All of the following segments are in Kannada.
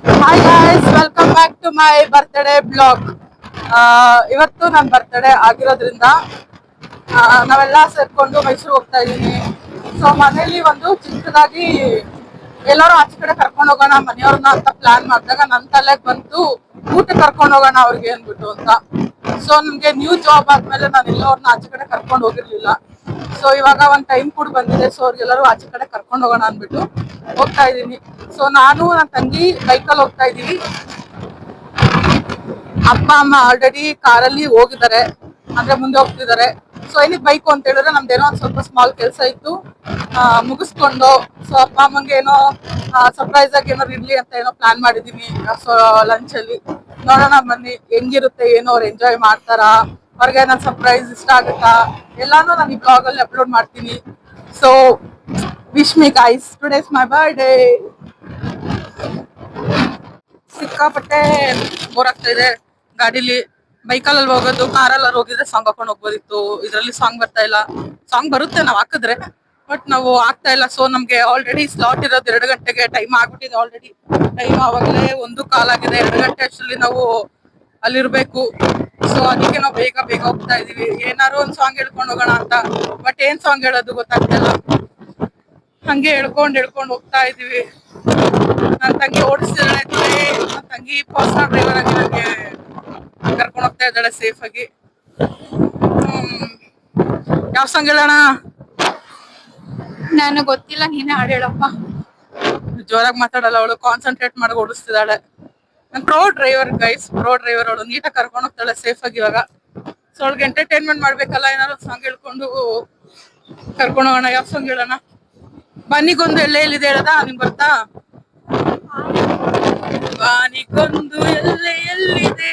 Hi guys, welcome back to my birthday blog. ಇವತ್ತು ನನ್ನ ಬರ್ತ್ಡೇ ಆಗಿರೋದ್ರಿಂದ ನಾವೆಲ್ಲ ಸೇರ್ಕೊಂಡು ಮೈಸೂರು ಹೋಗ್ತಾ ಇದ್ದೀನಿ. ಸೊ ಮನೇಲಿ ಒಂದು ಚಿಕ್ಕದಾಗಿ ಎಲ್ಲರೂ ಆಚೆ ಕಡೆ ಕರ್ಕೊಂಡು ಹೋಗೋಣ ಮನೆಯವ್ರನ್ನ ಅಂತ ಪ್ಲಾನ್ ಮಾಡಿದಾಗ ನನ್ನ ತಲೆಗೆ ಬಂತು ಊಟ ಕರ್ಕೊಂಡು ಹೋಗೋಣ ಅವ್ರಿಗೆ ಅಂದ್ಬಿಟ್ಟು ಅಂತ. ಸೊ ನಮ್ಗೆ ನ್ಯೂ ಜಾಬ್ ಆದ್ಮೇಲೆ ನಾನು ಎಲ್ಲವ್ರನ್ನ ಆಚೆ ಕಡೆ ಕರ್ಕೊಂಡು ಹೋಗಿರ್ಲಿಲ್ಲ. ಸೊ ಇವಾಗ ಒಂದ್ ಟೈಮ್ ಕೂಡ ಬಂದಿದೆ. ಸೊ ಅವ್ರಿಗೆಲ್ಲರೂ ಆಚೆ ಕಡೆ ಕರ್ಕೊಂಡು ಹೋಗೋಣ ಅಂದ್ಬಿಟ್ಟು ಹೋಗ್ತಾ ಇದ್ದೀನಿ. ಸೊ ನಾನು ನನ್ನ ತಂಗಿ ಬೈಕಲ್ಲಿ ಹೋಗ್ತಾ ಇದೀವಿ. ಅಪ್ಪ ಅಮ್ಮ ಆಲ್ರೆಡಿ ಕಾರಲ್ಲಿ ಹೋಗಿದ್ದಾರೆ, ಅಂದ್ರೆ ಮುಂದೆ ಹೋಗ್ತಿದ್ದಾರೆ. ಸೊ ಏನಕ್ಕೆ ಬೈಕು ಅಂತ ಹೇಳಿದ್ರೆ ನಮ್ದೇನೋ ಒಂದ್ ಸ್ವಲ್ಪ ಸ್ಮಾಲ್ ಕೆಲಸ ಇತ್ತು, ಮುಗಿಸ್ಕೊಂಡು ಸೊ ಅಪ್ಪ ಅಮ್ಮಂಗೆ ಏನೋ ಸರ್ಪ್ರೈಸ್ ಆಗಿ ಏನೋ ಇರ್ಲಿ ಅಂತ ಏನೋ ಪ್ಲಾನ್ ಮಾಡಿದೀನಿ. ಸೊ ಲಂಚ್ ಅಲ್ಲಿ ನೋಡೋಣ ಬನ್ನಿ ಹೆಂಗಿರುತ್ತೆ, ಏನೋ ಅವ್ರು ಎಂಜಾಯ್ ಮಾಡ್ತಾರಾ, ಅವ್ರಿಗೆ ನನ್ನ ಸರ್ಪ್ರೈಸ್ ಇಷ್ಟ ಆಗುತ್ತಾ ಎಲ್ಲಾನು ನಾನು ಈ ಬ್ಲಾಗ್ ಅಲ್ಲಿ ಅಪ್ಲೋಡ್ ಮಾಡ್ತೀನಿ. So wish me guys, today is my birthday. ಸಿಕ್ಕಾಪಟ್ಟೆ ಬೋರ್ ಆಗ್ತಾ ಇದೆ ಗಾಡಿಲಿ. ಬೈಕಲ್ಲಿ ಹೋಗೋದು, ಕಾರಲ್ಲಿ ಹೋಗಿದ್ರೆ ಸಾಂಗ್ ಹಾಕೊಂಡು ಹೋಗ್ಬೋದಿತ್ತು. ಇದರಲ್ಲಿ ಸಾಂಗ್ ಬರ್ತಾ ಇಲ್ಲ. ಸಾಂಗ್ ಬರುತ್ತೆ ನಾವ್ ಹಾಕಿದ್ರೆ, ಬಟ್ ನಾವು ಆಗ್ತಾ ಇಲ್ಲ. ಸೊ ನಮ್ಗೆ ಆಲ್ರೆಡಿ ಸ್ಲಾಟ್ ಇರೋದು 2 ಗಂಟೆಗೆ, ಟೈಮ್ ಆಗ್ಬಿಟ್ಟಿದೆ ಆಲ್ರೆಡಿ. ಟೈಮ್ ಆವಾಗಲೇ 1 ಕಾಲ್ ಆಗಿದೆ. 2 ಗಂಟೆ ಅಷ್ಟರಲ್ಲಿ ನಾವು ಅಲ್ಲಿರ್ಬೇಕು. ಸೊ ಅದಕ್ಕೆ ನಾವು ಬೇಗ ಬೇಗ ಹೋಗ್ತಾ ಇದೀವಿ. ಏನಾದ್ರು ಒಂದ್ ಸಾಂಗ್ ಹೇಳ್ಕೊಂಡು ಹೋಗೋಣ ಅಂತ, ಬಟ್ ಏನ್ ಸಾಂಗ್ ಹೇಳೋದು ಗೊತ್ತಾಗ್ತಿಲ್ಲ. ಹಂಗೆ ಹೇಳ್ಕೊಂಡ್ ಹೋಗ್ತಾ ಇದೀವಿ. ನನ್ನ ತಂಗಿ ಓಡಿಸ್ತಿದ್ದಾಳೆ. ನನ್ನ ತಂಗಿ ಪರ್ಸನಲ್ ಡ್ರೈವರ್ ಆಗಿ ನನಗೆ ಕರ್ಕೊಂಡು ಹೋಗ್ತಾ ಇದ್ದಾಳೆ ಸೇಫ್ ಆಗಿ. ಯಾವ ಸಾಂಗ್ ಹೇಳೋಣ? ನನಗೆ ಗೊತ್ತಿಲ್ಲ, ನೀನೇ ಹಾಡು ಹೇಳಪ್ಪ. ಜೋರಾಗಿ ಮಾತಾಡಲ್ಲ ಅವಳು, ಕಾನ್ಸಂಟ್ರೇಟ್ ಮಾಡಿ ಓಡಿಸ್ತಿದ್ದಾಳೆ. ನನ್ pro driver guys, pro driver ಅವಳು. ನೀಟಾಗಿ ಕರ್ಕೊಂಡು ಹೋಗ್ತಾಳೆ ಸೇಫ್ ಆಗಿ. ಇವಾಗ ಸೊ ಅವಳಿಗೆ ಎಂಟರ್ಟೈನ್ಮೆಂಟ್ ಮಾಡ್ಬೇಕಲ್ಲ, ಏನಾದ್ರು ಸಾಂಗ್ ಹೇಳ್ಕೊಂಡು ಕರ್ಕೊಂಡು ಹೋಗೋಣ. ಯಾವ ಸಾಂಗ್ ಹೇಳೋಣ? ಬನ್ನಿಗೊಂದು ಎಲ್ಲೆ ಎಲ್ಲಿದೆ ಹೇಳದ ನಿಂಗೆ ಬರ್ತಾ? ಬಾನಿಗೊಂದು ಎಲ್ಲೆ ಎಲ್ಲಿದೆ,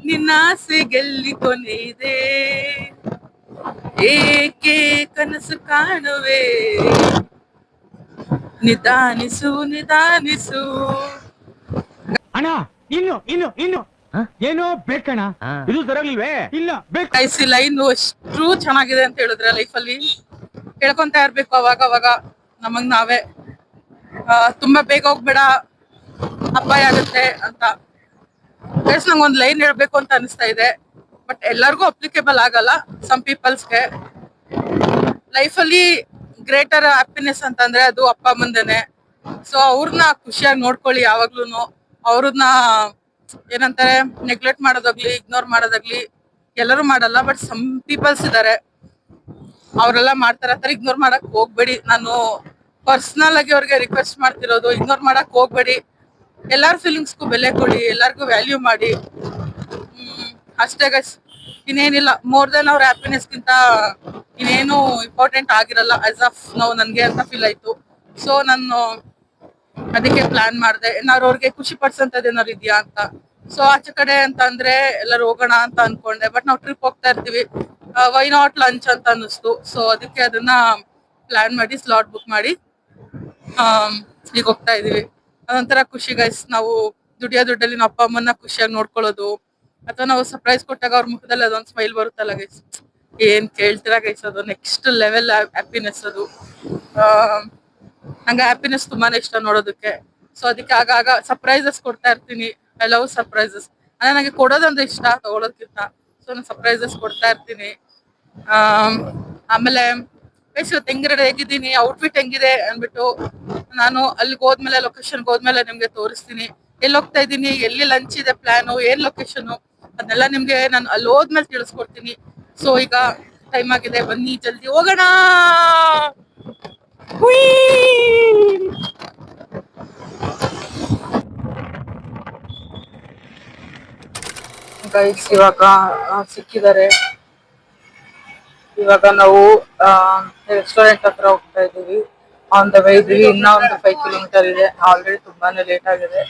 ನಿನ್ನ ಆಸೆಗೆಲ್ಲಿ ಕೊನೆ ಇದೆ, ಏಕೆ ಕನಸು ಕಾಣುವೆ, ನಿಧಾನಿಸು ನಿಧಾನಿಸು. ಅಣ್ಣ ಇನ್ನು ಇನ್ನು ಇನ್ನು ಏನೋ ಬೇಕಣ್ಣ, ಇದು ಸರಿಯಾಗಿಲ್ವೇ? ಇಲ್ಲ ಬೇಕು. ಐಸಿ ಲೈನ್ ಎಷ್ಟು ಚೆನ್ನಾಗಿದೆ ಅಂತ ಹೇಳಿದ್ರೆ ಲೈಫಲ್ಲಿ ಹೇಳ್ಕೊಂತ ಇರ್ಬೇಕು ಅವಾಗ ಅವಾಗ ನಮಗ್ ನಾವೇ. ತುಂಬಾ ಬೇಗ ಹೋಗ್ಬೇಡ, ಅಪಾಯ ಆಗುತ್ತೆ ಅಂತ. ನಂಗೆ ಒಂದ್ ಲೈನ್ ಹೇಳ್ಬೇಕು ಅಂತ ಅನಿಸ್ತಾ ಇದೆ, ಬಟ್ ಎಲ್ಲರಿಗೂ ಅಪ್ಲಿಕೇಬಲ್ ಆಗಲ್ಲ. ಸಮ್ ಪೀಪಲ್ಸ್ಗೆ ಲೈಫಲ್ಲಿ ಗ್ರೇಟರ್ ಹ್ಯಾಪಿನೆಸ್ ಅಂತಂದ್ರೆ ಅದು ಅಪ್ಪ ಅಮ್ಮಂದೇನೆ. ಸೊ ಅವ್ರನ್ನ ಖುಷಿಯಾಗಿ ನೋಡ್ಕೊಳ್ಳಿ ಯಾವಾಗ್ಲೂನು. ಅವ್ರನ್ನ ಏನಂತಾರೆ, ನೆಗ್ಲೆಕ್ಟ್ ಮಾಡೋದಾಗ್ಲಿ, ಇಗ್ನೋರ್ ಮಾಡೋದಾಗ್ಲಿ ಎಲ್ಲರೂ ಮಾಡಲ್ಲ, ಬಟ್ ಸಮ್ ಪೀಪಲ್ಸ್ ಇದಾರೆ ಅವರೆಲ್ಲ ಮಾಡ್ತಾರೆ. ಆ ಥರ ಇಗ್ನೋರ್ ಮಾಡಕ್ ಹೋಗ್ಬೇಡಿ. ನಾನು ಪರ್ಸನಲ್ ಆಗಿ ಅವ್ರಿಗೆ ರಿಕ್ವೆಸ್ಟ್ ಮಾಡ್ತಿರೋದು, ಇಗ್ನೋರ್ ಮಾಡಕ್ ಹೋಗ್ಬೇಡಿ. ಎಲ್ಲಾರ ಫೀಲಿಂಗ್ಸ್ಗೂ ಬೆಲೆ ಕೊಡಿ, ಎಲ್ಲರಿಗೂ ವ್ಯಾಲ್ಯೂ ಮಾಡಿ. ಅಷ್ಟೇ ಗೈಸ್, ಇನ್ನೇನಿಲ್ಲ. ಮೋರ್ ದೆನ್ ಅವ್ರ ಹ್ಯಾಪಿನೆಸ್ಗಿಂತ ಇನ್ನೇನು ಇಂಪಾರ್ಟೆಂಟ್ ಆಗಿರಲ್ಲ ಆಸ್ ಆಫ್ ನಾವು ನನ್ಗೆ ಅಂತ ಫೀಲ್ ಆಯ್ತು. ಸೊ ನಾನು ಅದಕ್ಕೆ ಪ್ಲಾನ್ ಮಾಡಿದೆ, ಏನಾದ್ರು ಅವ್ರಿಗೆ ಖುಷಿ ಪಡ್ಸಂತದ್ ಏನಾದ್ರು ಇದೆಯಾ ಅಂತ. ಸೊ ಆಚೆ ಕಡೆ ಅಂತ ಅಂದ್ರೆ ಎಲ್ಲರೂ ಹೋಗೋಣ ಅಂತ ಅನ್ಕೊಂಡೆ, ಬಟ್ ನಾವು ಟ್ರಿಪ್ ಹೋಗ್ತಾ ಇರ್ತೀವಿ, ವೈ ನಾಟ್ ಲಂಚ್ ಅಂತ ಅನ್ನಿಸ್ತು. ಸೊ ಅದಕ್ಕೆ ಅದನ್ನ ಪ್ಲಾನ್ ಮಾಡಿ ಸ್ಲಾಟ್ ಬುಕ್ ಮಾಡಿ ಈಗ ಹೋಗ್ತಾ ಇದೀವಿ. ಅದೊಂಥರ ಖುಷಿ ಗೈಸ್. ನಾವು ದುಡಿಯೋ ದುಡ್ಡಲ್ಲಿ ನಾವು ಅಪ್ಪ ಅಮ್ಮನ ಖುಷಿಯಾಗಿ ನೋಡ್ಕೊಳ್ಳೋದು, ಅಥವಾ ನಾವು ಸರ್ಪ್ರೈಸ್ ಕೊಟ್ಟಾಗ ಅವ್ರ ಮುಖದಲ್ಲಿ ಅದೊಂದು ಸ್ಮೈಲ್ ಬರುತ್ತಲ್ಲ ಗೈಸ್, ಏನ್ ಕೇಳ್ತೀರಾ ಗೈಸ್, ಅದು ನೆಕ್ಸ್ಟ್ ಲೆವೆಲ್ ಹ್ಯಾಪಿನೆಸ್ ಅದು. ನಂಗೆ ಹ್ಯಾಪಿನೆಸ್ ತುಂಬಾನೇ ಇಷ್ಟ ನೋಡೋದಕ್ಕೆ. ಸೊ ಅದಕ್ಕೆ ಆಗಾಗ ಸರ್ಪ್ರೈಸಸ್ ಕೊಡ್ತಾ ಇರ್ತೀನಿ. I love surprises. ಅಂದ್ರೆ ನಂಗೆ ಕೊಡೋದಂದ್ರೆ ಇಷ್ಟ, ತಗೊಳೋದಕ್ಕಿಂತ. ಸೊ ನಾನು ಸರ್ಪ್ರೈಸಸ್ ಕೊಡ್ತಾ ಇರ್ತೀನಿ. ಆಮೇಲೆ ಇವತ್ತು ಹೇಗಿದ್ದೀನಿ, ಔಟ್ಫಿಟ್ ಹೆಂಗಿದೆ ಅನ್ಬಿಟ್ಟು ನಾನು ಅಲ್ಲಿಗೆ ಹೋದ್ಮೇಲೆ, ಲೊಕೇಶನ್ಗೆ ಹೋದ್ಮೇಲೆ ನಿಮ್ಗೆ ತೋರಿಸ್ತೀನಿ. ಎಲ್ಲಿ ಹೋಗ್ತಾ ಇದ್ದೀನಿ, ಎಲ್ಲಿ ಲಂಚ್ ಇದೆ, ಪ್ಲಾನು, ಏನ್ ಲೊಕೇಶನ್, ಅದನ್ನೆಲ್ಲ ನಿಮ್ಗೆ ನಾನು ಅಲ್ಲಿ ಹೋದ್ಮೇಲೆ ತಿಳಿಸ್ಕೊಡ್ತೀನಿ. ಸೊ ಈಗ ಟೈಮ್ ಆಗಿದೆ, ಬನ್ನಿ ಜಲ್ದಿ ಹೋಗೋಣ. ಗೈಸ್ ಇವಾಗ ಸಿಕ್ಕಿದ್ದಾರೆ. ಇವಾಗ ನಾವು ರೆಸ್ಟೋರೆಂಟ್ ಹತ್ರ ಹೋಗ್ತಾ ಇದೀವಿ. ಆನ್ ದ ವೇ ಇದೀವಿ. ಇನ್ನ ಒಂದು 5 ಕಿಲೋಮೀಟರ್ ಇದೆ. ಆಲ್ರೆಡಿ ತುಂಬಾನೇ ಲೇಟ್ ಆಗಿದೆ.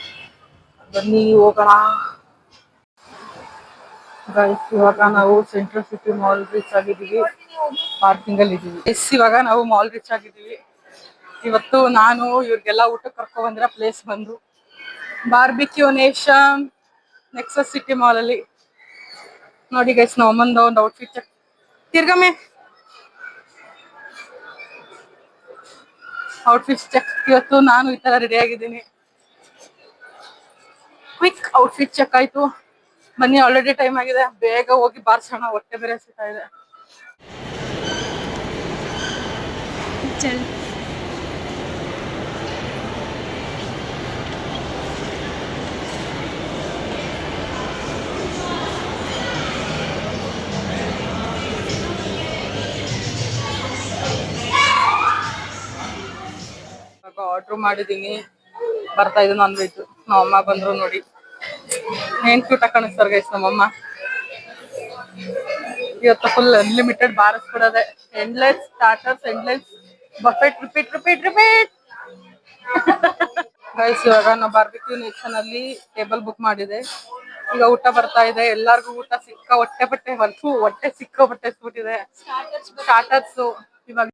ಬನ್ನಿ ಹೋಗೋಣ. ಗೈಸ್ ಇವಾಗ ನಾವು ಸೆಂಟ್ರಲ್ ಸಿಟಿ ಮಾಲ್ ರೀಚ್ ಆಗಿದ್ದೀವಿ. ಪಾರ್ಕಿಂಗ್ ಅಲ್ಲಿ ಇದೀವಿ. ಇವಾಗ ನಾವು ಮಾಲ್ ರೀಚ್ ಆಗಿದ್ದೀವಿ. ಇವತ್ತು ನಾನು ಇವ್ರಿಗೆಲ್ಲ ಊಟಕ್ಕೆ ಕರ್ಕೊ ಬಂದಿರೋ ಪ್ಲೇಸ್ ಬಂದು Barbeque Nation Nexus City Mall ಅಲ್ಲಿ. ನೋಡಿ ಗೈಸ್, ನಾವು ಅಮ್ಮಂದು ಒಂದು ಔಟ್ಫಿಟ್ ಚೆಕ್. ತಿರ್ಗಮ್ಮೆ ಔಟ್ಫಿಟ್ ಚೆಕ್. ಇವತ್ತು ನಾನು ಈ ತರ ರೆಡಿ ಆಗಿದ್ದೀನಿ. ಔಟ್ಫಿಟ್ ಚೆಕ್ ಆಯ್ತು. ಬನ್ನಿ, ಆಲ್ರೆಡಿ ಟೈಮ್ ಆಗಿದೆ, ಬೇಗ ಹೋಗಿ ಬಾರ್ಸೋಣ, ಹೊಟ್ಟೆ ಬೇರೆ ಸಿಗ್ತಾ ಇದೆ. ಆರ್ಡರ್ ಮಾಡಿದೀನಿ, ಬರ್ತಾ ಇದೆ ನಾನ್ ವೆಜ್. ನಮ್ಮಮ್ಮ ಬಂದ್ರು ನೋಡಿ, ಏನ್ ಕ್ಯೂಟ್ ಆಗಿ ಕಾಣಿಸ್ತಾರೆ ಗೈಸ್ ನಮ್ಮಮ್ಮ. ಇವತ್ತು ಫುಲ್ ಅನ್ಲಿಮಿಟೆಡ್ ಬಾರಿಸ್ಬಿಡೋದೆ. Endless starters, endless buffet, repeat repeat repeat. Guys ಇವಾಗ ನಾವು ಬಾರ್ಬಿಕ್ಯೂ ನೇಷನ್ ಅಲ್ಲಿ ಟೇಬಲ್ ಬುಕ್ ಮಾಡಿದೆ. ಈಗ ಊಟ ಬರ್ತಾ ಇದೆ, ಎಲ್ಲಾರ್ಗು ಊಟ ಸಿಕ್ಕ ಹೊಟ್ಟೆ ಸಿಕ್ಕಾಬಿಟ್ಟಿದೆ. ಸ್ಟಾರ್ಟರ್ಸ್ ಇವಾಗ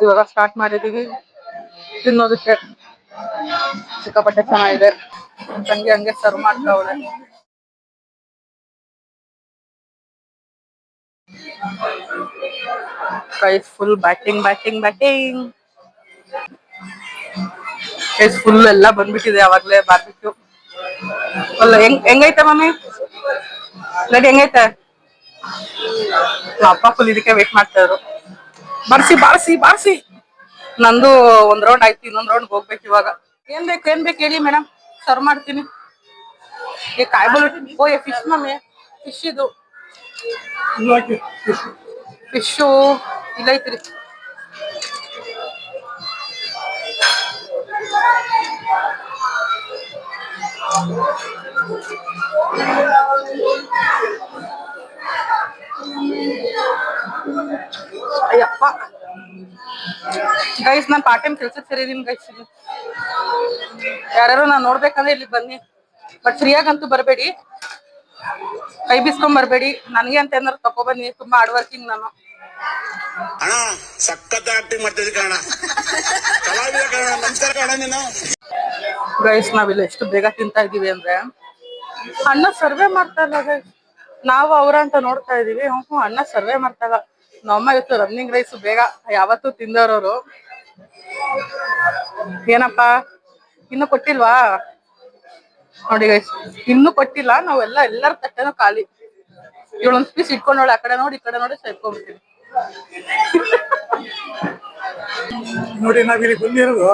ಇವಾಗ ಸ್ಟಾರ್ಟ್ ಮಾಡಿದೀವಿ ತಿನ್ನೋದಕ್ಕೆ. ಸಿಕ್ಕಾಪಟ್ಟೆ ಚೆನ್ನಾಗಿದೆ. ತಂಗಿ ಹಂಗೆ ಸರ್ವ್ ಮಾಡ್ತಾವಳೆ. Guys full batting. Guys full ಎಲ್ಲ ಬಂದ್ಬಿಟ್ಟಿದೆ ಅವಾಗ್ಲೇ ಬಾರ್ಬಿಕ್ಯೂ. ಅಲ್ಲ ಹೆಂಗೈತೆ ಮಮ್ಮಿ? ರೆಡಿ ಹೆಂಗೈತೆ? ಅಪ್ಪ ಫುಲ್ ಇದಕ್ಕೆ ವೇಟ್ ಮಾಡ್ತಾ ಇದ್ರು. ಬಾರ್ಸಿ. ನಂದು ಒಂದ್ ರೌಂಡ್ ಆಯ್ತು, ಇನ್ನೊಂದ್ ರೌಂಡ್ ಹೋಗ್ಬೇಕು ಇವಾಗ. ಏನ್ ಬೇಕು ಹೇಳಿ ಮೇಡಮ್, ಸರ್ವ್ ಮಾಡ್ತೀನಿ. ಕಾಯ್ಬಲ್ ಫಿಶ್ ಮಮ್ಮಿ, ಫಿಶ್ ಇದು ಫಿಶು ಇಲ್ಲ ಐತ್ರಿ. ಅಯ್ಯಪ್ಪ ಗೈಸ್, ನಾನು ಪಾರ್ಟ್ ಟೈಮ್ ಕೆಲ್ಸಕ್ಕೆ ಸೇರಿದೀನಿ ಗೈಸ್. ಯಾರು ನಾನು ನೋಡ್ಬೇಕಂದ್ರೆ ಇಲ್ಲಿ ಬನ್ನಿ, ಬಟ್ ಫ್ರೀಯಾಗಂತೂ ಬರಬೇಡಿ, ಕೈ ಬಿಸ್ಕೊಂಡ್ ಬರ್ಬೇಡಿ. ನನಗೆ ಅಂತ ಏನಾದ್ರು ತಗೊಬನ್ನಿ, ತುಂಬಾ ಹಾರ್ಡ್ ವರ್ಕಿಂಗ್ ನಾನು. ಗೈಸ್ ನಾವಿಲ್ಲ ಎಷ್ಟು ಬೇಗ ತಿಂತಾ ಇದೀವಿ ಅಂದ್ರೆ, ಅಣ್ಣ ಸರ್ವೆ ಮಾಡ್ತಾ ಇಲ್ಲ ಗೈಸ್. ನಾವು ಅವ್ರ ಅಂತ ನೋಡ್ತಾ ಇದೀವಿ, ಅಣ್ಣ ಸರ್ವೆ ಮಾಡ್ತಾ ಇಲ್ಲ. ನಮ್ಮಮ್ಮ ಇವತ್ತು ರನ್ನಿಂಗ್ ರೈಸ್ ಬೇಗ ಯಾವತ್ತೂ ತಿಂದವ್ರವ್ರು. ಏನಪ್ಪಾ ಇನ್ನು ಕೊಟ್ಟಿಲ್ವಾ? ನೋಡಿ ಗೈಸ್, ಇನ್ನೂ ಕೊಟ್ಟಿಲ್ಲ. ನಾವೆಲ್ಲ ಎಲ್ಲರ ತಟ್ಟೆನೂ ಖಾಲಿ. ಇವಳೊಂದ್ ಪೀಸ್ ಇಟ್ಕೊಂಡವಳೆ, ಆ ಕಡೆ ನೋಡಿ ಈ ಕಡೆ ನೋಡಿ ಸೇರ್ಕೊಂಡ್ಬಿಡ್ತೀವಿ. ನೋಡಿ, ನಾವಿಲ್ಲಿ ಬಂದಿರೋದು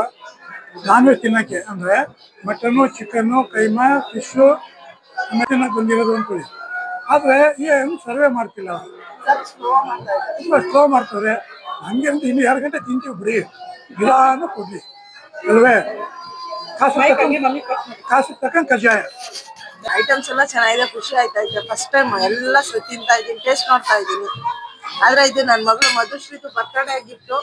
ನಾನ್ ವೆಜ್ ತಿನ್ನಕ್ಕೆ, ಅಂದ್ರೆ ಮಟನ್ನು, ಚಿಕನ್ನು, ಕೈಮಾ, ಫಿಶು ಬಂದಿರೋದು ಅನ್ಕೊಳ್ಳಿ. ಆದ್ರೆ ಏನು ಸರ್ವೆ ಮಾಡ್ತಿಲ್ಲ, ತುಂಬಾ ಸ್ಲೋ ಮಾಡ್ತಾರೆ. ಹಂಗೆ ಅಂತ ಇನ್ನು 2 ಗಂಟೆ ತಿಂತೀವಿ ಬಿಡಿ, ನಿಧಾನ ಕೊಡ್ಲಿ ಅಲ್ವೇ. ಕಾಸು ತಕ್ಕಂಗೆ ಕಜಾಯ. ಐಟಮ್ಸ್ ಎಲ್ಲ ಚೆನ್ನಾಗಿದೆ, ಖುಷಿ ಆಯ್ತಾ ಇದೆ. ಫಸ್ಟ್ ಟೈಮ್ ಎಲ್ಲ ತಿಂತಾ ಇದ್ದೀನಿ, ಟೇಸ್ಟ್ ನೋಡ್ತಾ ಇದ್ದೀನಿ. ಆದ್ರೆ ಇದು ನನ್ನ ಮಗಳು ಮಧುಶ್ರೀದು birthday gift.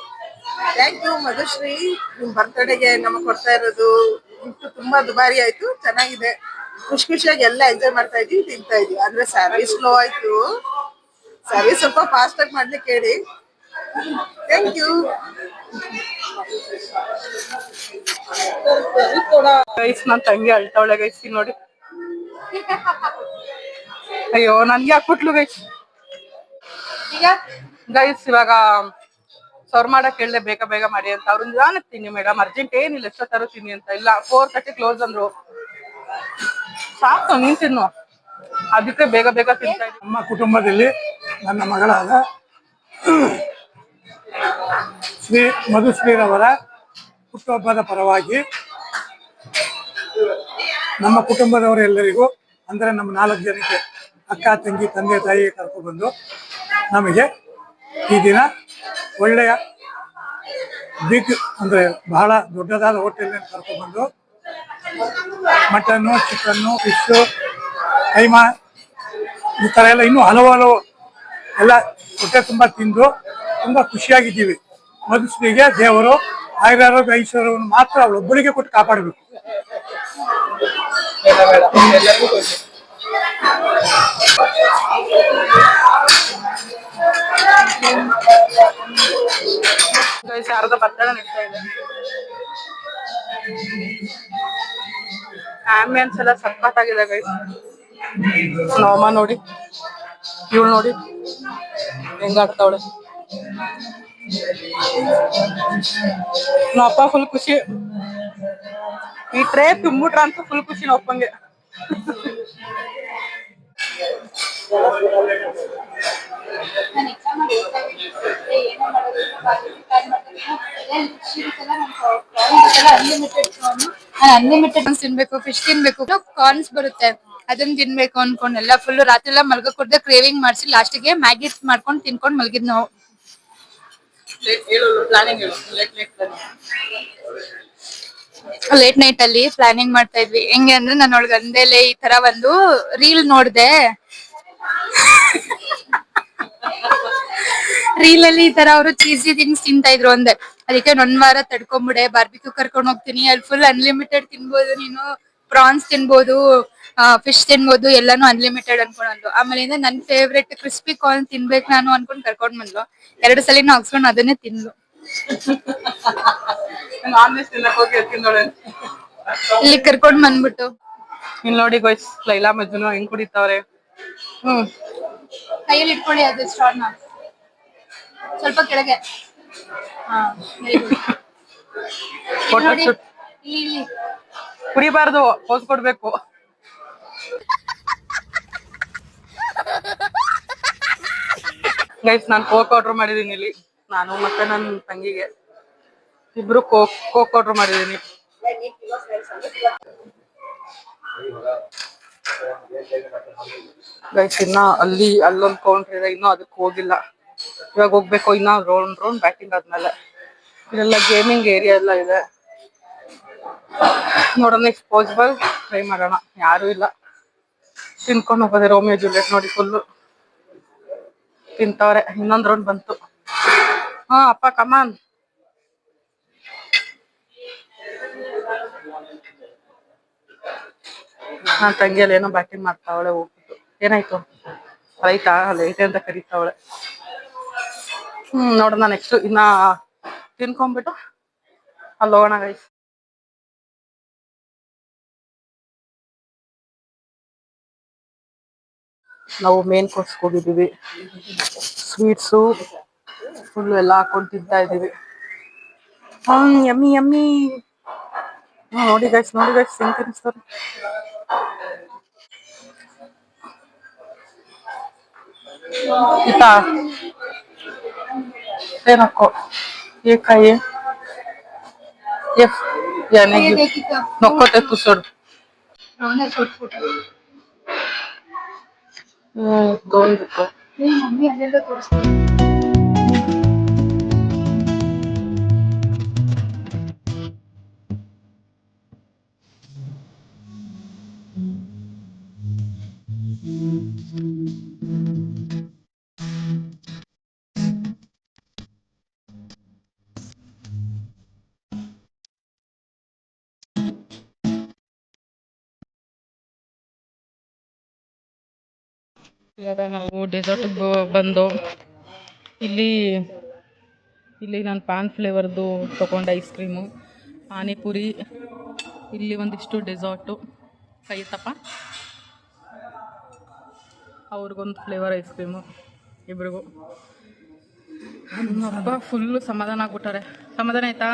Thank you Madhushree, ನಿಮ್ ಬರ್ತಡೇಗೆ ನಮಗೆ ಕೊಡ್ತಾ ಇರೋದು ಗಿಫ್ಟ್ ತುಂಬಾ ದುಬಾರಿ ಆಯ್ತು, ಚೆನ್ನಾಗಿದೆ. ಖುಷಿಯಾಗಿ ಎಲ್ಲ ಎಂಜಾಯ್ ಮಾಡ್ತಾ ಇದೀವಿ, ತಿಂತಾ ಇದೀವಿ. ಅಂದ್ರೆ ಸರ್ವಿಸ್ ಸ್ಲೋ ಆಯ್ತು, ಸರ್ವಿಸ್ ಸ್ವಲ್ಪ ಫಾಸ್ಟ್ ಆಗಿ ಮಾಡ್ಲಿಕ್ಕೆ ಹೇಳಿ. Thank you. ಗೈಸ್ ನನ್ ತಂಗಿ ಅಳ್ತಾವಳೆ ಗೈಸ್, ನೋಡಿ. ಅಯ್ಯೋ ನನ್ಗೆ ಹಾಕ್ಬಿಟ್ಲು ಗೈಸ್. ಗೈಸ್ ಇವಾಗ ಸರ್ವ್ ಮಾಡಕ್ ಹೇಳ್ದೆ ಬೇಗ ಮಾಡಿ ಅಂತ. ಅವ್ರು ನಿಧಾನಕ್ಕೆ ತಿನ್ನಿ ಮೇಡಮ್, ಅರ್ಜೆಂಟ್ ಏನಿಲ್ಲ, ಎಷ್ಟೊತ್ತಾರು ತಿನ್ನಿ ಅಂತ. ಇಲ್ಲ 4:30 ಕ್ಲೋಸ್ ಅಂದ್ರು. ಸಾಕು ನೀನ್ ತಿನ್ನು, ಅದಕ್ಕೆ ಬೇಗ ತಿಂತಾ ಇದ್ದೀನಿ. ನಮ್ಮ ಕುಟುಂಬದಲ್ಲಿ ನನ್ನ ಮಗಳಾದ ಶ್ರೀ ಮಧುಶ್ರೀರವರ ಹುಟ್ಟುಹಬ್ಬದ ಪರವಾಗಿ ನಮ್ಮ ಕುಟುಂಬದವರೆಲ್ಲರಿಗೂ, ಅಂದ್ರೆ ನಮ್ಮ 4 ಜನಕ್ಕೆ ಅಕ್ಕ, ತಂಗಿ, ತಂದೆ, ತಾಯಿಗೆ ಕರ್ಕೊಬಂದು ನಮಗೆ ಈ ದಿನ ಒಳ್ಳೆಯ ಬಿಗ್ ಅಂದ್ರೆ ಬಹಳ ದೊಡ್ಡದಾದ ಹೋಟೆಲ್ ಕರ್ಕೊಬಂದು ಮಟನ್ನು, ಚಿಕನ್ನು, ಫಿಶು, ಕೈಮಾ ಈ ಥರ ಎಲ್ಲ ಇನ್ನೂ ಹಲವು ಎಲ್ಲ ಹೊಟ್ಟೆ ತುಂಬ ತಿಂದು ತುಂಬ ಖುಷಿಯಾಗಿದ್ದೀವಿ. ಮಧುಶ್ರೀಗೆ ದೇವರು ಆಯುರಾರೋಗ್ಯ ಐಶ್ವರ್ಯವನ್ನು ಮಾತ್ರ ಅವಳೊಬ್ಬಳಿಗೆ ಕೊಟ್ಟು ಕಾಪಾಡಬೇಕು. ಯಾರದ ಬರ್ತಡೇ ನಡೀತಾ ಇದೆ. ಆಂಬಿಯನ್ಸ್ ಎಲ್ಲ ಸಖತ್ತಾಗಿದೆ ಗೈಸ್. ನವಮ್ಮ ನೋಡಿ, ಇವಳು ನೋಡಿ ಹೆಂಗ ಆಡ್ತಾವಳೆ. ನಮ್ಮಪ್ಪ ಫುಲ್ ಖುಷಿ. ಈ ಟ್ರೇ ತುಂಬಿಟ್ರ ಅಂತ ಫುಲ್ ಖುಷಿ ನಮ್ಮಪ್ಪಂಗೆ. ನಾನು ಎಕ್ಸಾಮ್ ಏನೋ ಅನ್ಲಿಮಿಟೆಡ್ ತಿನ್ಬೇಕು, ಫಿಶ್ ತಿನ್ಬೇಕು, ಕಾರ್ನ್ಸ್ ಬರುತ್ತೆ ಅದನ್ನ ತಿನ್ಬೇಕು ಅನ್ಕೊಂಡು ಎಲ್ಲ ಫುಲ್ ರಾತ್ರಿ ಎಲ್ಲ ಮಲ್ಗ ಕೊಡ್ದೆ ಕ್ರೇವಿಂಗ್ ಮಾಡ್ಸಿ ಲಾಸ್ಟಿಗೆ ಮ್ಯಾಗಿ ಮಾಡ್ಕೊಂಡು ತಿನ್ಕೊಂಡು ಮಲ್ಗಿದ್ ನಾವು. ಲೇಟ್ ನೈಟ್ ಅಲ್ಲಿ ಪ್ಲಾನಿಂಗ್ ಮಾಡ್ತಾ ಇದ್ವಿ. ಹೆಂಗೆ ಅಂದ್ರೆ ನಾನು ಒಳಗೆ ಅಂದೇಲೆ ಈ ತರ ಒಂದು ರೀಲ್ ನೋಡ್ದೆ. ರೀಲ್ ಅಲ್ಲಿ ಈ ತರ ಅವರು ಚೀಸಿ ಥಿಂಗ್ಸ್ ತಿಂತಾ ಇದ್ರು ಅಂದೆ. ಅದಕ್ಕೆ ಒಂದ್ ವಾರ ತಡ್ಕೊಂಬಿಡೆ, ಬಾರ್ಬಿಕ್ಯೂ ಕರ್ಕೊಂಡ್ ಹೋಗ್ತೀನಿ, ಅಲ್ಲಿ ಫುಲ್ ಅನ್ಲಿಮಿಟೆಡ್ ತಿನ್ಬೋದು ನೀನು, ಪ್ರಾನ್ಸ್ ತಿನ್ಬೋದು, ಫಿಶ್ ತಿನ್ಬೋದು, ಎಲ್ಲಾನು ಅನ್ಲಿಮಿಟೆಡ್ ಅನ್ಕೊಂಡ್ಲು. ಆಮೇಲಿಂದ ನನ್ ಫೇವ್ರೆಟ್ ಕ್ರಿಸ್ಪಿ ಕಾರ್ನ್ ತಿನ್ಬೇಕು ನಾನು ಅನ್ಕೊಂಡ್ ಕರ್ಕೊಂಡ್ ಬಂದ್ಲು. 2 ಸಲಿನೂ ಹಾಕ್ಸ್ಕೊಂಡು ಅದನ್ನೇ ತಿನ್ಲು. ಇಲ್ಲಿ ಕರ್ಕೊಂಡ್ ಬಂದ್ಬಿಟ್ಟು ಇಲ್ಲಿ ನೋಡಿ ಗೋಯ್ಸ್, ಲೈಲಾ ಮಜ್ನು ಹೆಂಗ್ ಕುಡಿತಾವ್ರೆ. ಕೈಯಲ್ಲಿ ಇಟ್ಕೊಳ್ಳಿ ಅದು ಸ್ಟಾರ್ನ ಸ್ವಲ್ಪ ಕೆಳಗೆ. ನೋಡಿ ಇಲ್ಲಿ ಕುಡಿಬಾರ್ದು, ಪೋಸ್ ಕೊಡ್ಬೇಕು. ಗೈಸ್ ನಾನು ಕೋಕ್ ಆರ್ಡರ್ ಮಾಡಿದೀನಿ ಇಲ್ಲಿ, ನಾನು ಮತ್ತೆ ನನ್ನ ತಂಗಿಗೆ ಇಬ್ರು ಕೋಕ್ ಆರ್ಡರ್ ಮಾಡಿದೀನಿ. ಗೈಸ್ ಇನ್ನ ಅಲ್ಲೊಂದು ಕೌಂಟರ್ ಇದೆ, ಇನ್ನೂ ಅದಕ್ಕೆ ಹೋಗಿಲ್ಲ. ಇವಾಗ ಹೋಗ್ಬೇಕು. ಇನ್ನ ರೌಂಡ್ ಬ್ಯಾಟಿಂಗ್ ಆದ್ಮೇಲೆ ಇಲ್ಲೆಲ್ಲ ಗೇಮಿಂಗ್ ಏರಿಯಾ ಎಲ್ಲ ಇದೆ. ನೋಡೋಣ, ಇಫ್ ಪಾಸಿಬಲ್ ಟ್ರೈ ಮಾಡೋಣ. ಯಾರು ಇಲ್ಲ, ತಿನ್ಕೊಂಡು ಹೋಗೋದೆ. ರೋಮಿಯೋ ಜೂಲಿಯಟ್ ನೋಡಿ ಫುಲ್ಲು ತಿಂತವ್ರೆ. ಇನ್ನೊಂದು ರೌಂಡ್ ಬಂತು. ಹಾ ಅಪ್ಪ ಕಮಾನ್. ನಾನ್ ತಂಗಿಯಲ್ಲಿ ಏನೋ ಬ್ಯಾಟಿಂಗ್ ಮಾಡ್ತಾವಳೆ. ಹೋಗ್ಬಿಟ್ಟು ಏನಾಯ್ತು ರೈತಾ ಲೈಟ್ ಅಂತ ಕರೀತಾವಳೆ. ನೋಡೋಣ ನೆಕ್ಸ್ಟ್ ಇನ್ನ ತಿನ್ಕೊಂಡ್ಬಿಟ್ಟು ಅಲ್ಲಿ ಹೋಗೋಣ ಗೈಸ್. ನಾವು ಮೇನ್ ಕೋರ್ಸ್ ಹೋಗಿದ್ದೀವಿ. ಸ್ವೀಟ್ಸು ಫುಲ್ ಎಲ್ಲ ಹಾಕೊಂಡು ತಿಂತಾ ಇದೀವಿ. Yummy yummy. ನೋಡಿ ಗೈಸ್ ಹೆಂಗ್ ತಿನ್ನಿಸ್ತಾರೆ. ಇತಾ ಏನಕ್ಕೋ ये खाइए, ये नहीं नक्कोते तुसड़ 2 ರೂಪಾಯಿ. ಮಮ್ಮಿ ಅಲ್ಲೆಲ್ಲ ತೋರಿಸ್ತೀನಿ. ಇವಾಗ ನಾವು ಡೆಸರ್ಟ್ ಬಂದು ಇಲ್ಲಿ ನಾನು ಪಾನ್ ಫ್ಲೇವರ್ದು ತೊಗೊಂಡೆ ಐಸ್ ಕ್ರೀಮು, ಪಾನಿಪುರಿ, ಇಲ್ಲಿ ಒಂದಿಷ್ಟು ಡೆಸರ್ಟು. ಕೈತಪ್ಪ ಅವ್ರಿಗೊಂದು ಫ್ಲೇವರ್ ಐಸ್ ಕ್ರೀಮು ಇಬ್ರಿಗೂ. ಅಪ್ಪ ಫುಲ್ಲು ಸಮಾಧಾನ ಆಗ್ಬಿಟ್ಟಾರೆ. ಸಮಾಧಾನ ಆಯ್ತಾ?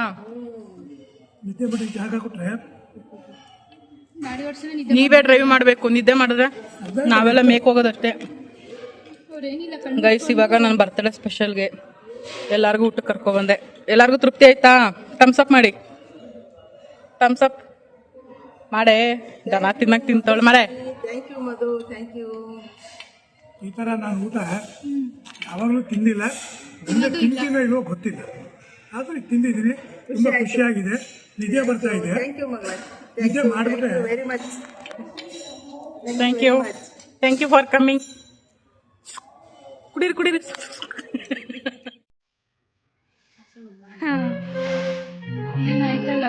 ನಿದ್ದೆ ಬಿಡಿ ಜಾಗ ಕೊಟ್ರೆ ನೀವೇ ಡ್ರೈವ್ ಮಾಡಬೇಕು. ನಿದ್ದೆ ಮಾಡಿದ್ರೆ ನಾವೆಲ್ಲ ಮೇಕ್ ಹೋಗೋದಷ್ಟೇ. ಗೈಸ್ ಇವಾಗ ನನ್ನ ಬರ್ತಡೇ ಸ್ಪೆಷಲ್ಗೆ ಎಲ್ಲರಿಗೂ ಊಟಕ್ಕೆ ಕರ್ಕೊಬಂದೆ. ಎಲ್ಲರಿಗೂ ತೃಪ್ತಿ ಆಯ್ತಾ? ಥಮ್ಸ್ ಅಪ್ ಮಾಡಿ, ಥಮ್ಸ್ ಅಪ್ ಮಾಡೇ. ದನ ತಿನ್ನಕ್ಕೆ ತಿಂತವಳು ಮಾಡೇ. Thank you Madhu, thank you. ಈ ಥರ ನಾನು ಊಟ ಯಾವಾಗಲೂ ತಿಂದಿಲ್ಲ. ಮುಂದೆ ತಿಂತೀನೋ ಇಲ್ವೋ ಗೊತ್ತಿಲ್ಲ, ಆದರೂ ತಿಂದಿದ್ದೀನಿ. ತುಂಬ ಖುಷಿಯಾಗಿದೆ. ನಿದ್ದೆ ಬರ್ತಾ ಇದೆ. ಥ್ಯಾಂಕ್ ಯು ಮಗಳ. ನಿದ್ದೆ ಮಾಡಿಬಿಟ್ರೆ very much. Thank you for coming. ಕುಡೀರಿ ಏನಾಯ್ತಲ್ಲ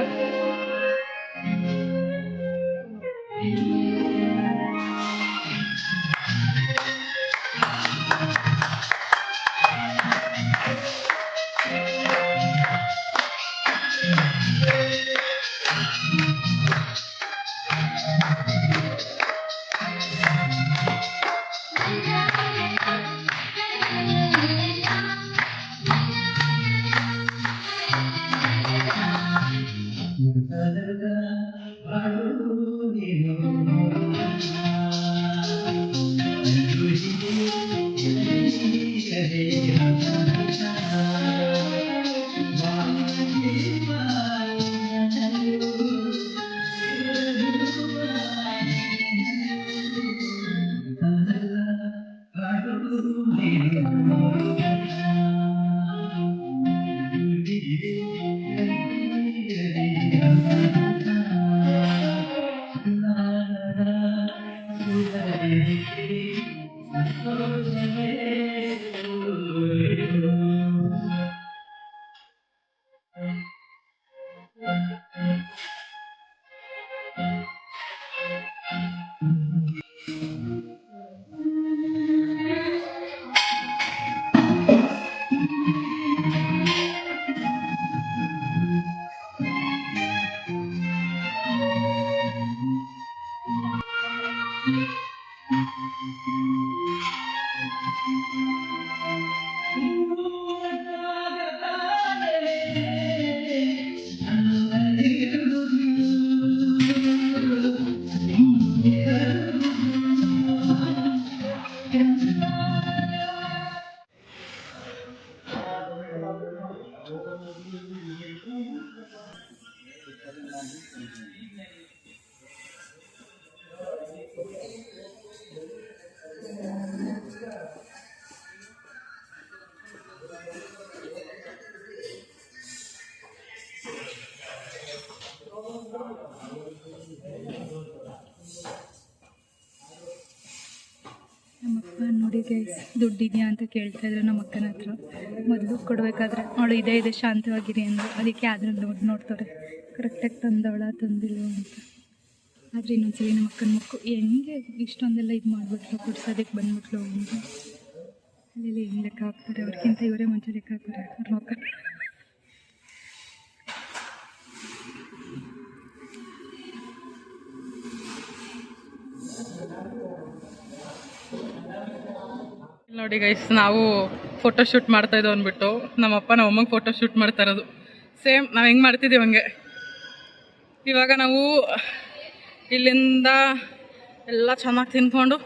ನಮ್ಮಪ್ಪ ನೋಡಿ ಗೈಸ್ ದುಡ್ಡಿದೆಯಾ ಅಂತ ಕೇಳ್ತಾ ಇದ್ರು ನಮ್ಮ ಅಕ್ಕನ ಹತ್ರ. ಮೊದಲು ಕೊಡಬೇಕಾದ್ರೆ ಅವಳು ಇದೆ ಶಾಂತವಾಗಿರಿ ಅಂದರು. ಅದಕ್ಕೆ ಆದರೂ ನೋಡ್ತಾರೆ ಕರೆಕ್ಟಾಗಿ ತಂದವಳ ತಂದಿಲ್ಲ ಅಂತ. ಆದರೆ ಇನ್ನೊಂದ್ಸಲಿ ನಮ್ಮ ಅಕ್ಕನ ಮಕ್ಕಳು ಹೆಂಗೆ ಇಷ್ಟೊಂದೆಲ್ಲ ಇದು ಮಾಡಿಬಿಟ್ಲು ಕೊಡ್ಸೋದಕ್ಕೆ ಬಂದ್ಬಿಟ್ಲು ಅಂತ ಅಲ್ಲಿ ಹೆಂಗೆ ಲೆಕ್ಕ ಹಾಕ್ತಾರೆ. ಅವ್ರಿಗಿಂತ ಇವರೇ ಮುಂಚೆ ಲೆಕ್ಕ ಹಾಕ್ತಾರೆ ಅವ್ರ ಮಕ್ಕಳು. ನೋಡಿ ಗೈಸ್, ನಾವು ಫೋಟೋ ಶೂಟ್ ಮಾಡ್ತಾ ಇದ್ದೋ ಅಂದ್ಬಿಟ್ಟು ನಮ್ಮಪ್ಪ ನಮ್ಮ ಅಮ್ಮಂಗೆ ಫೋಟೋ ಶೂಟ್ ಮಾಡ್ತಾ ಇರೋದು ಸೇಮ್ ನಾವು ಹೆಂಗೆ ಮಾಡ್ತಿದ್ದೀವಿ ಹಂಗೆ. ಇವಾಗ ನಾವು ಇಲ್ಲಿಂದ ಎಲ್ಲ ಚೆನ್ನಾಗಿ ತಿನ್ಕೊಂಡು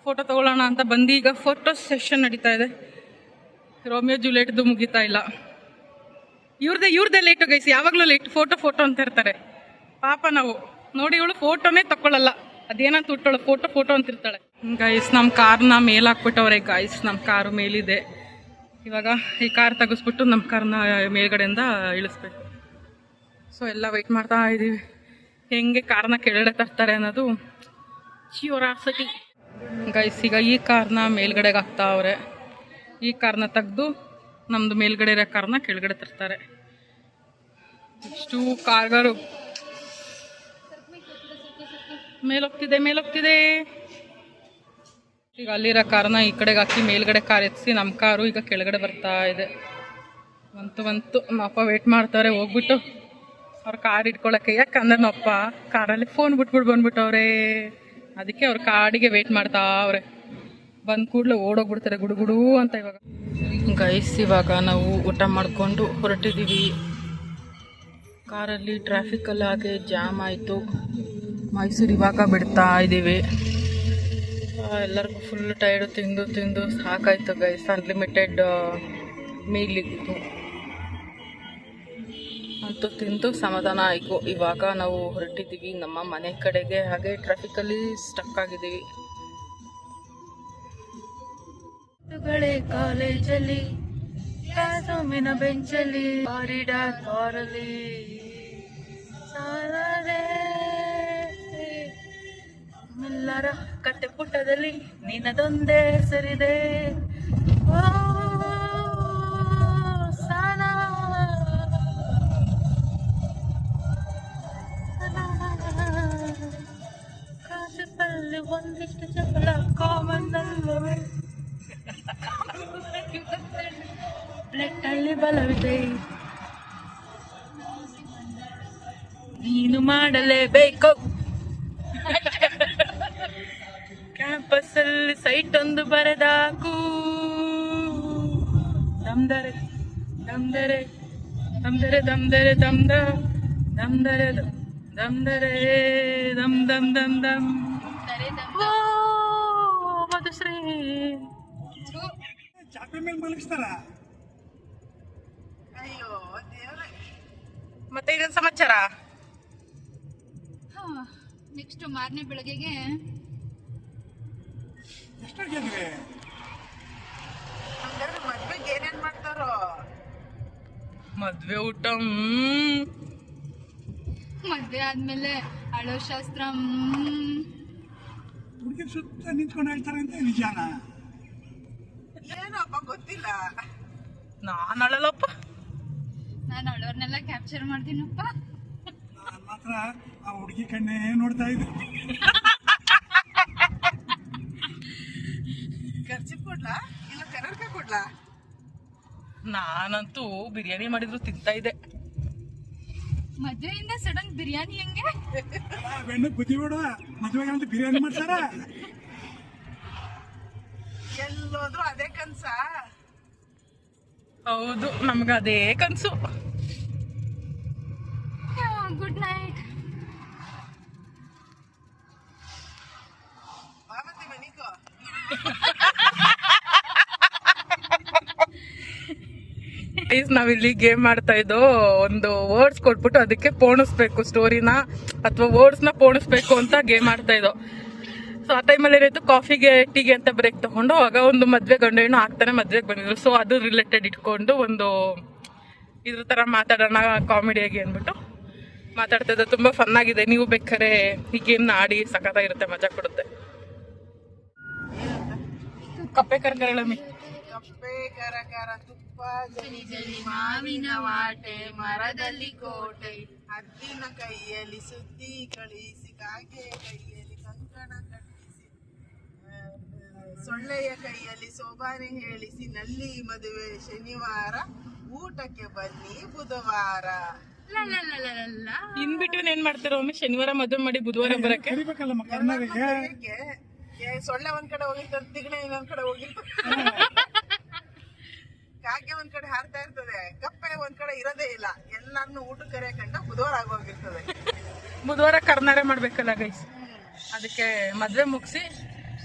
ಫೋಟೋ ತೊಗೊಳ್ಳೋಣ ಅಂತ ಬಂದು ಈಗ ಫೋಟೋ ಸೆಷನ್ ನಡೀತಾ ಇದೆ. ರೋಮಿಯೋ ಜೂಲಿಯೆಟ್ದು ಮುಗಿತಾ ಇಲ್ಲ. ಇವ್ರದ್ದೇ ಲೇಟು ಗೈಸ್, ಯಾವಾಗಲೂ ಲೇಟ್. ಫೋಟೋ ಅಂತ ಇರ್ತಾರೆ ಪಾಪ. ನಾವು ನೋಡಿ ಇವಳು ಫೋಟೋನೇ ತಗೊಳ್ಳಲ್ಲ, ಅದೇನಂತ ಹುಟ್ಟೋಳು ಫೋಟೋ ಅಂತಿರ್ತಾಳೆ. ಗೈಸ್ ನಮ್ಮ ಕಾರ್ನ ಮೇಲೆ ಹಾಕ್ಬಿಟ್ಟವ್ರೆ ಗೈಸ್. ನಮ್ಮ ಕಾರು ಮೇಲಿದೆ. ಇವಾಗ ಈ ಕಾರ್ ತೆಗೆಸ್ಬಿಟ್ಟು ನಮ್ಮ ಕಾರ್ನ ಮೇಲ್ಗಡೆಯಿಂದ ಇಳಿಸ್ಬೇಕು. ಸೊ ಎಲ್ಲ ವೆಯ್ಟ್ ಮಾಡ್ತಾ ಇದ್ದೀವಿ ಹೆಂಗೆ ಕಾರ್ನ ಕೆಳಗಡೆ ತರ್ತಾರೆ ಅನ್ನೋದು ಕ್ಯೂರಿಯಾಸಿಟಿ ಗೈಸ್. ಈಗ ಈ ಕಾರ್ನ ಮೇಲ್ಗಡೆಗೆ ಹಾಕ್ತಾವ್ರೆ. ಈ ಕಾರ್ನ ತೆಗೆದು ನಮ್ಮದು ಮೇಲ್ಗಡೆ ಇರೋ ಕಾರ್ನ ಕೆಳಗಡೆ ತರ್ತಾರೆ. ಇಷ್ಟು ಕಾರ್ಗಳು ಮೇಲೋಗ್ತಿದೆ. ಈಗ ಅಲ್ಲಿರೋ ಕಾರ್ನ ಈ ಕಡೆಗೆ ಹಾಕಿ ಮೇಲ್ಗಡೆ ಕಾರ್ ಎತ್ತಿಸಿ ನಮ್ಮ ಕಾರು ಈಗ ಕೆಳಗಡೆ ಬರ್ತಾ ಇದೆ. ಬಂತು ನಮ್ಮ ಅಪ್ಪ ವೇಟ್ ಮಾಡ್ತಾರೆ ಹೋಗ್ಬಿಟ್ಟು ಅವ್ರ ಕಾರ್ ಇಟ್ಕೊಳಕ್ಕೆ. ಯಾಕಂದ್ರೆ ನಮ್ಮಪ್ಪ ಕಾರಲ್ಲಿ ಫೋನ್ ಬಿಟ್ಬಿಟ್ಟು ಬಂದ್ಬಿಟ್ಟವ್ರೆ. ಅದಕ್ಕೆ ಅವ್ರ ಕಾಡಿಗೆ ವೇಟ್ ಮಾಡ್ತಾ ಅವ್ರೆ. ಬಂದ ಕೂಡಲೇ ಓಡೋಗ್ಬಿಡ್ತಾರೆ ಗುಡುಗುಡು ಅಂತ. ಇವಾಗ ಗೈಸ್ ಇವಾಗ ನಾವು ಊಟ ಮಾಡಿಕೊಂಡು ಹೊರಟಿದ್ದೀವಿ. ಕಾರಲ್ಲಿ ಟ್ರಾಫಿಕಲ್ಲಿ ಹಾಗೆ ಜಾಮ್ ಆಯಿತು. ಮೈಸೂರು ಇವಾಗ ಬಿಡ್ತಾ ಇದ್ದೀವಿ. ಎಲ್ಲರಿಗೂ ಫುಲ್ ಟೈರ್ಡು ತಿಂದು ಸಾಕಾಯಿತು ಗೈಸ್. ಅನ್ಲಿಮಿಟೆಡ್ ಮೀಲ್ ಇತ್ತು ಅಂತೂ ತಿಂದು ಸಮಾಧಾನ ಆಯಿತು. ಇವಾಗ ನಾವು ಹೊರಟಿದ್ದೀವಿ ನಮ್ಮ ಮನೆ ಕಡೆಗೆ. ಹಾಗೆ ಟ್ರಾಫಿಕಲ್ಲಿ ಸ್ಟಕ್ ಆಗಿದ್ದೀವಿ. ಕಾಲೇಜಲ್ಲಿ ಕ್ಲಾಸೋಮಿನ ಬೆಂಚಲ್ಲಿ ಕಾರಿಡಾರ್ ಕಾರಲ್ಲಿ ಎಲ್ಲರ ಕಟ್ಟೆ ಪುಟ್ಟದಲ್ಲಿ ನಿನ್ನದೊಂದೇ ಹೆಸರಿದೆ. ಕಾಸಲ್ಲಿ ಒಂದಿಷ್ಟು ಚಪಲ ಕಾಮನ್ ಅಲ್ಲವೇ, ಪ್ಲೇಟಲ್ಲಿ ಬಲವಿದೆ, ನೀನು ಮಾಡಲೇಬೇಕು. ಕ್ಯಾಂಪಸ್ ಅಲ್ಲಿ ಸೈಟ್ ಒಂದು ಬರೆದಾಕು. ದಮ್ದರೆ ದಮ್ದರೆ ದಮ್ದರೆ ದಮ್ದರೆ ದಮ್ದ ದಮ್ದರೆ ದಮ್ದರೆ ದಮ್ ದಮ್ ದಮ್ ದಮ್. ಓ ಮಧುಶ್ರೀ ಚಾಪೆ ಮೇಲೆ ಮಲಗಿಸ್ತಾರ. ಅಯ್ಯೋ ದೇವ್ರೆ. ಮತ್ತೆ ಇನ್ನೊಂದು ಸಮಾಚಾರ. ನೆಕ್ಸ್ಟ್ ಮಾರನೇ ಬೆಳಗ್ಗೆಗೆ ಎಷ್ಟಾಗಿದ್ವಿ? ಹಂಗಾದ್ರೆ ಮದ್ವೆಗೆ ಏನೇನ್ ಮಾಡ್ತಾರೋ? ಮದ್ವೆ ಊಟ ಮದ್ವೆ ಆದ್ಮೇಲೆ ಅಳೋ ಶಾಸ್ತ್ರ. ಹುಡುಗಿ ಸುತ್ತ ನಿಂತ್ಕೊಂಡು ಹೇಳ್ತಾರೆ ಅಂತ ನಿಜಾನ? ಏನಪ್ಪ ಗೊತ್ತಿಲ್ಲ. ನಾನು ಅಳಲ್ಲಪ್ಪ. ನಾನು ಅಳೋರ್ನೆಲ್ಲ ಕ್ಯಾಪ್ಚರ್ ಮಾಡ್ತೀನಪ್ಪ. ನಾನು ಮಾತ್ರ ಆ ಹುಡುಗಿ ಕಣ್ಣೇ ನೋಡ್ತಾ ಇದ್ದೆ. ಖರ್ಚು ಕೊಡ್ಲಾ ಇಲ್ಲ ಕನ್ನಡಕ ಕೊಡ್ಲಾ? ನಾನಂತೂ ಬಿರಿಯಾನಿ ಮಾಡಿದ್ರು ತಿಂತಾ ಇದ್ದೆ. ಮದ್ವೆಯಿಂದ ಸಡನ್ ಬಿರಿಯಾನಿ ಹೆಂಗೆ? ಬೆಣ್ಣೆ ಬುದ್ಧಿ ಬೇಡ, ಮದುವೆಗೆ ಅಂತ ಬಿರಿಯಾನಿ ಮಾಡ್ತಾರ. ಎಲ್ಲೋದ್ರು ಅದೇ ಕನ್ಸ. ಹೌದು, ನಮ್ಗ ಅದೇ ಕನ್ಸು. Good night. ಮತ್ತೆ ಮನಿಕೋ. ನಾವಿಲ್ಲಿ ಗೇಮ್ ಮಾಡ್ತಾ ಇದ್ದೋ, ಒಂದು ವರ್ಡ್ಸ್ ಕೊಟ್ಬಿಟ್ಟು ಅದಕ್ಕೆ ಪೋಣಿಸ್ಬೇಕು ಸ್ಟೋರಿನ ಅಥವಾ ವರ್ಡ್ಸ್ನ ಪೋಣಿಸ್ಬೇಕು ಅಂತ ಗೇಮ್ ಮಾಡ್ತಾ ಇದ್ದೋ. ಸೊ ಆ ಟೈಮಲ್ಲಿ ಏನಾಯ್ತು, ಕಾಫಿಗೆ ಟೀಗೆ ಅಂತ ಬ್ರೇಕ್ ತಗೊಂಡು ಆಗ ಒಂದು ಮದ್ವೆ ಗಂಡ ಹೆಣ್ಣು ಆಗ್ತಾನೆ ಮದ್ವೆಗೆ ಬಂದಿದ್ರು. ಸೊ ಅದು ರಿಲೇಟೆಡ್ ಇಟ್ಕೊಂಡು ಒಂದು ಇದ್ರ ತರ ಮಾತಾಡೋಣ ಕಾಮಿಡಿಯಾಗಿ ಅಂದ್ಬಿಟ್ಟು ಮಾತಾಡ್ತಾ ಇದ್ದೆ. ತುಂಬಾ ಫನ್ ಆಗಿದೆ. ನೀವು ಬೇಕಾದ್ರೆ ಈ ಗೇಮ್ನ ಆಡಿ ಸಖತ್ತಾಗಿರುತ್ತೆ, ಮಜಾ ಕೊಡುತ್ತೆ. ಕಪ್ಪೆ ಕರ್ಕರಳಮಿ ಕಪ್ಪೆ ಕರಕರ ತುಪ್ಪ ಜಲಿ ಜಲಿ ಮಾವಿನ ವಾಟೆ ಮರದಲ್ಲಿ ಕೋಟೆ ಹದ್ದಿನ ಕೈಯಲ್ಲಿ ಸುದ್ದಿ ಕಳಿಸಿ ಕಾಗೆ ಕೈಯಲ್ಲಿ ಕಂಕಣ ಕಟ್ಟಿಸಿ ಸೊಳ್ಳೆಯ ಕೈಯಲ್ಲಿ ಸೋಬಾನೆ ಹೇಳಿಸಿ ನಲ್ಲಿ ಮದುವೆ ಶನಿವಾರ ಊಟಕ್ಕೆ ಬನ್ನಿ ಬುಧವಾರ. ಇನ್ ಬಿಟ್ವೀನ್ ಏನ್ ಮಾಡ್ತಾರೋ ಒಮ್ಮೆ ಶನಿವಾರ ಮದುವೆ ಮಾಡಿ ಬುಧವಾರ ಬರಕ್ಕೆ ಕರಿಬೇಕಲ್ಲ ಕರ್ನಾಟಕ. ಸೊಳ್ಳೆ ಒಂದ್ ಕಡೆ ಹೋಗಿರ್ತದೆ, ತಿಗಣೆ ಇನ್ನೊಂದ್ ಕಡೆ ಹೋಗಿರ್ತದೆ, ಕಾಗೆ ಒಂದ್ ಕಡೆ ಹಾರ್ತಾ ಇರ್ತದೆ, ಕಪ್ಪೆ ಒಂದ್ ಕಡೆ ಇರೋದೇ ಇಲ್ಲ. ಎಲ್ಲಾರ್ನು ಊಟಕ್ಕೆ ಕರೆಯಕಂಡ ಬುಧವಾರ ಆಗೋಗಿರ್ತದೆ. ಬುಧವಾರ ಕರ್ನಾರ ಮಾಡ್ಬೇಕಲ್ಲ ಗೈಸ್, ಅದಕ್ಕೆ ಮದ್ವೆ ಮುಗಿಸಿ